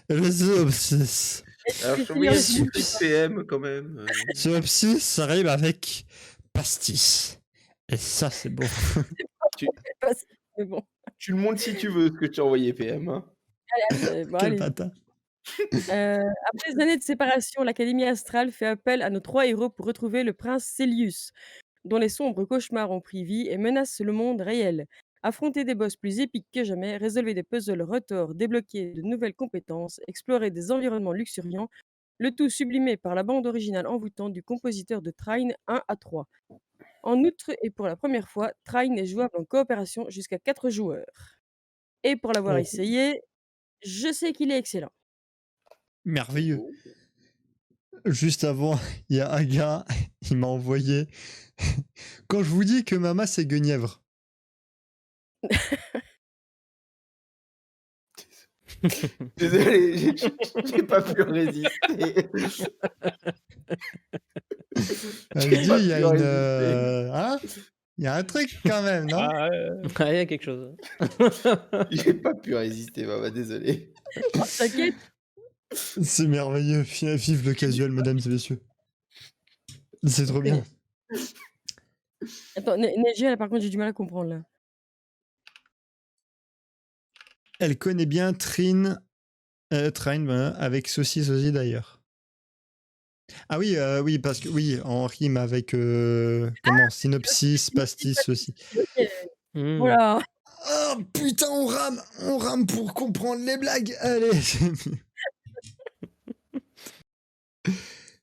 le synopsis. Alors, je trouvais qu'il y a PM quand même. Synopsis, ça rime avec pastis. Et ça, c'est bon. Tu, Mais bon, tu le montres si tu veux, ce que tu as envoyé PM. Hein. bon, Quel allez. bâtard. Après des années de séparation, l'Académie Astrale fait appel à nos 3 héros pour retrouver le prince Célius, dont les sombres cauchemars ont pris vie et menacent le monde réel. Affronter des boss plus épiques que jamais, résolver des puzzles retors, débloquer de nouvelles compétences, explorer des environnements luxuriants, le tout sublimé par la bande originale envoûtante du compositeur de Trine 1 à 3. En outre, et pour la première fois, Trine est jouable en coopération jusqu'à 4 joueurs. Et pour l'avoir Oh, essayé, je sais qu'il est excellent. merveilleux. Juste avant, il y a un gars, il m'a envoyé. Quand je vous dis que Mama, c'est Guenièvre. Désolé, j'ai pas pu résister. Elle J'ai dit, pas il y a pu une. résister. Hein, il y a un truc quand même, non? Ah, Ouais, il y a quelque chose. J'ai pas pu résister, maman, désolé. T'inquiète, C'est merveilleux. Vive le casual, mesdames et messieurs. C'est trop bien. attends, Neji, là, par contre, j'ai du mal à comprendre, là. Elle connaît bien Trine, voilà, avec saucisse aussi d'ailleurs. Ah oui, oui, parce que oui, en rime avec comment, synopsis, pastis aussi. OK. Mmh. Voilà. Oh putain, on rame pour comprendre les blagues. Allez,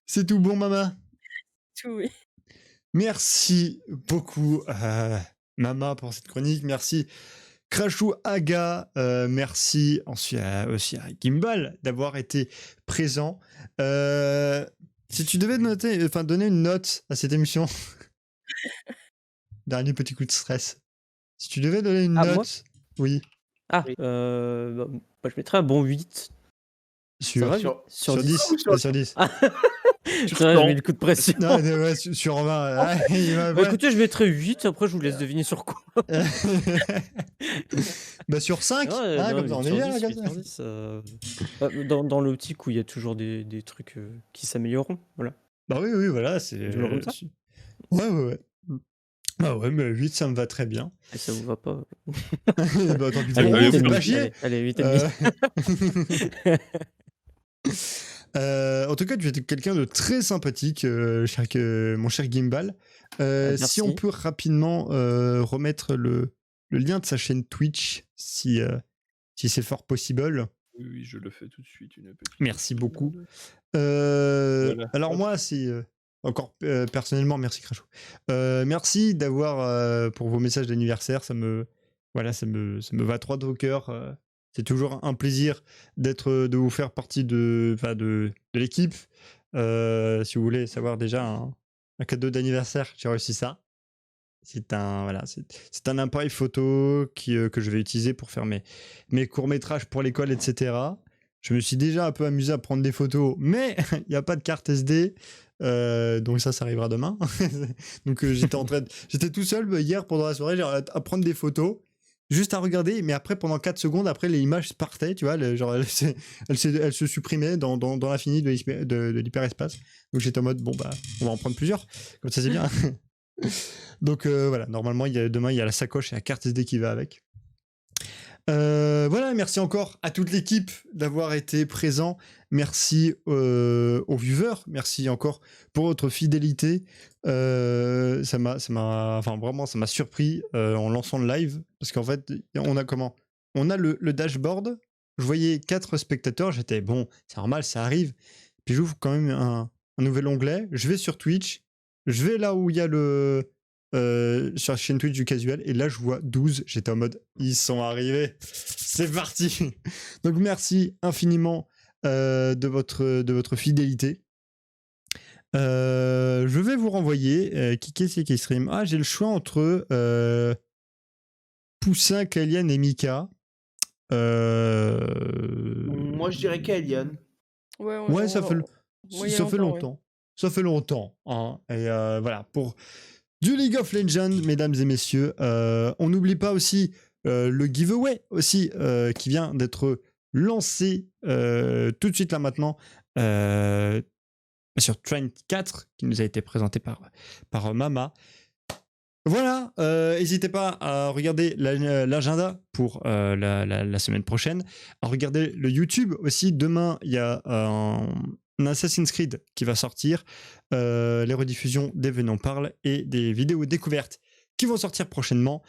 c'est tout bon, Mama. Tout, oui. Merci beaucoup, Mama, pour cette chronique. Merci, Crashou Aga. Merci ensuite aussi à Gimbal d'avoir été présent. Si tu devais donner une note à cette émission, dernier petit coup de stress. Si tu devais donner une Ah, moi note, oui, Ah, Oui. moi je mettrais un bon 8. Ça sur, va Sur- sur sur 10. 10. Sur- Sur 10. Ah, putain, j'ai mis le coup de pression. Non, ouais, sur 20. Ouais, il m'a- Bah, ouais. écoutez, je mettrais 8, après je vous laisse deviner sur quoi. Bah sur 5, Ouais, hein, non, comme ça, 8 on est sur bien, 10, comme 8 ça. sur 10, dans l'optique où il y a toujours des trucs qui s'amélioreront. Voilà. Bah oui, voilà, c'est... Je me rends ça. Ouais. Ah ouais, mais 8, ça me va très bien. Et ça vous va pas? Bah tant pis pour Allez, vous, allez, 8 et faites demi. pas chier. Allez, 8 et demi. En tout cas, tu étais quelqu'un de très sympathique, mon cher Gimbal. Si on Merci. peut rapidement remettre le lien de sa chaîne Twitch, si c'est fort possible. oui, je le fais tout de suite. Une petite Merci beaucoup. Voilà. Alors Hop. moi, c'est encore personnellement, merci Crashou. Merci d'avoir pour vos messages d'anniversaire, ça me va droit au cœur. C'est toujours un plaisir de vous faire partie de l'équipe. Si vous voulez savoir déjà un cadeau d'anniversaire, j'ai réussi ça. C'est un appareil photo que je vais utiliser pour faire mes courts-métrages pour l'école, etc. Je me suis déjà un peu amusé à prendre des photos, mais il n'y a pas de carte SD. Donc ça arrivera demain. Donc j'étais tout seul hier pendant la soirée à prendre des photos, juste à regarder, mais après pendant 4 secondes, après les images partaient, tu vois, elles se supprimaient dans l'infini de l'hyperespace. Donc j'étais en mode, bon bah, on va en prendre plusieurs, comme ça c'est bien. Donc voilà, normalement demain il y a la sacoche et la carte SD qui va avec. Voilà, merci encore à toute l'équipe d'avoir été présent. Merci aux viewers. Merci encore pour votre fidélité. Ça m'a surpris en lançant le live parce qu'en fait, on a le dashboard. Je voyais 4 spectateurs. J'étais bon, c'est normal, ça arrive. Puis j'ouvre quand même un nouvel onglet. Je vais sur Twitch. Je vais là où il y a sur la chaîne Twitch du Casual, et là je vois 12, j'étais en mode ils sont arrivés, c'est parti. Donc merci infiniment de votre fidélité. Je vais vous renvoyer qui stream. Ah, j'ai le choix entre Poussin, Kalian et Mika. Moi, je dirais Kaelian. Ouais, ça fait longtemps. Ouais. Ça fait longtemps, hein. Et voilà, pour du League of Legends, mesdames et messieurs. On n'oublie pas aussi le giveaway aussi qui vient d'être lancé tout de suite là maintenant sur Trend 4 qui nous a été présenté par Mama. Voilà, n'hésitez pas à regarder l'agenda pour la semaine prochaine, à regarder le YouTube aussi. Demain, il y a un Assassin's Creed qui va sortir, les rediffusions des Venons Parle et des vidéos découvertes qui vont sortir prochainement.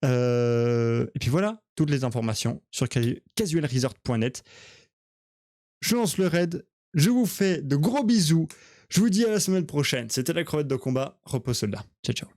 Et puis voilà, toutes les informations sur casualresort.net. Je lance le raid, je vous fais de gros bisous, je vous dis à la semaine prochaine. C'était la crevette de combat, repos soldat. Ciao ciao.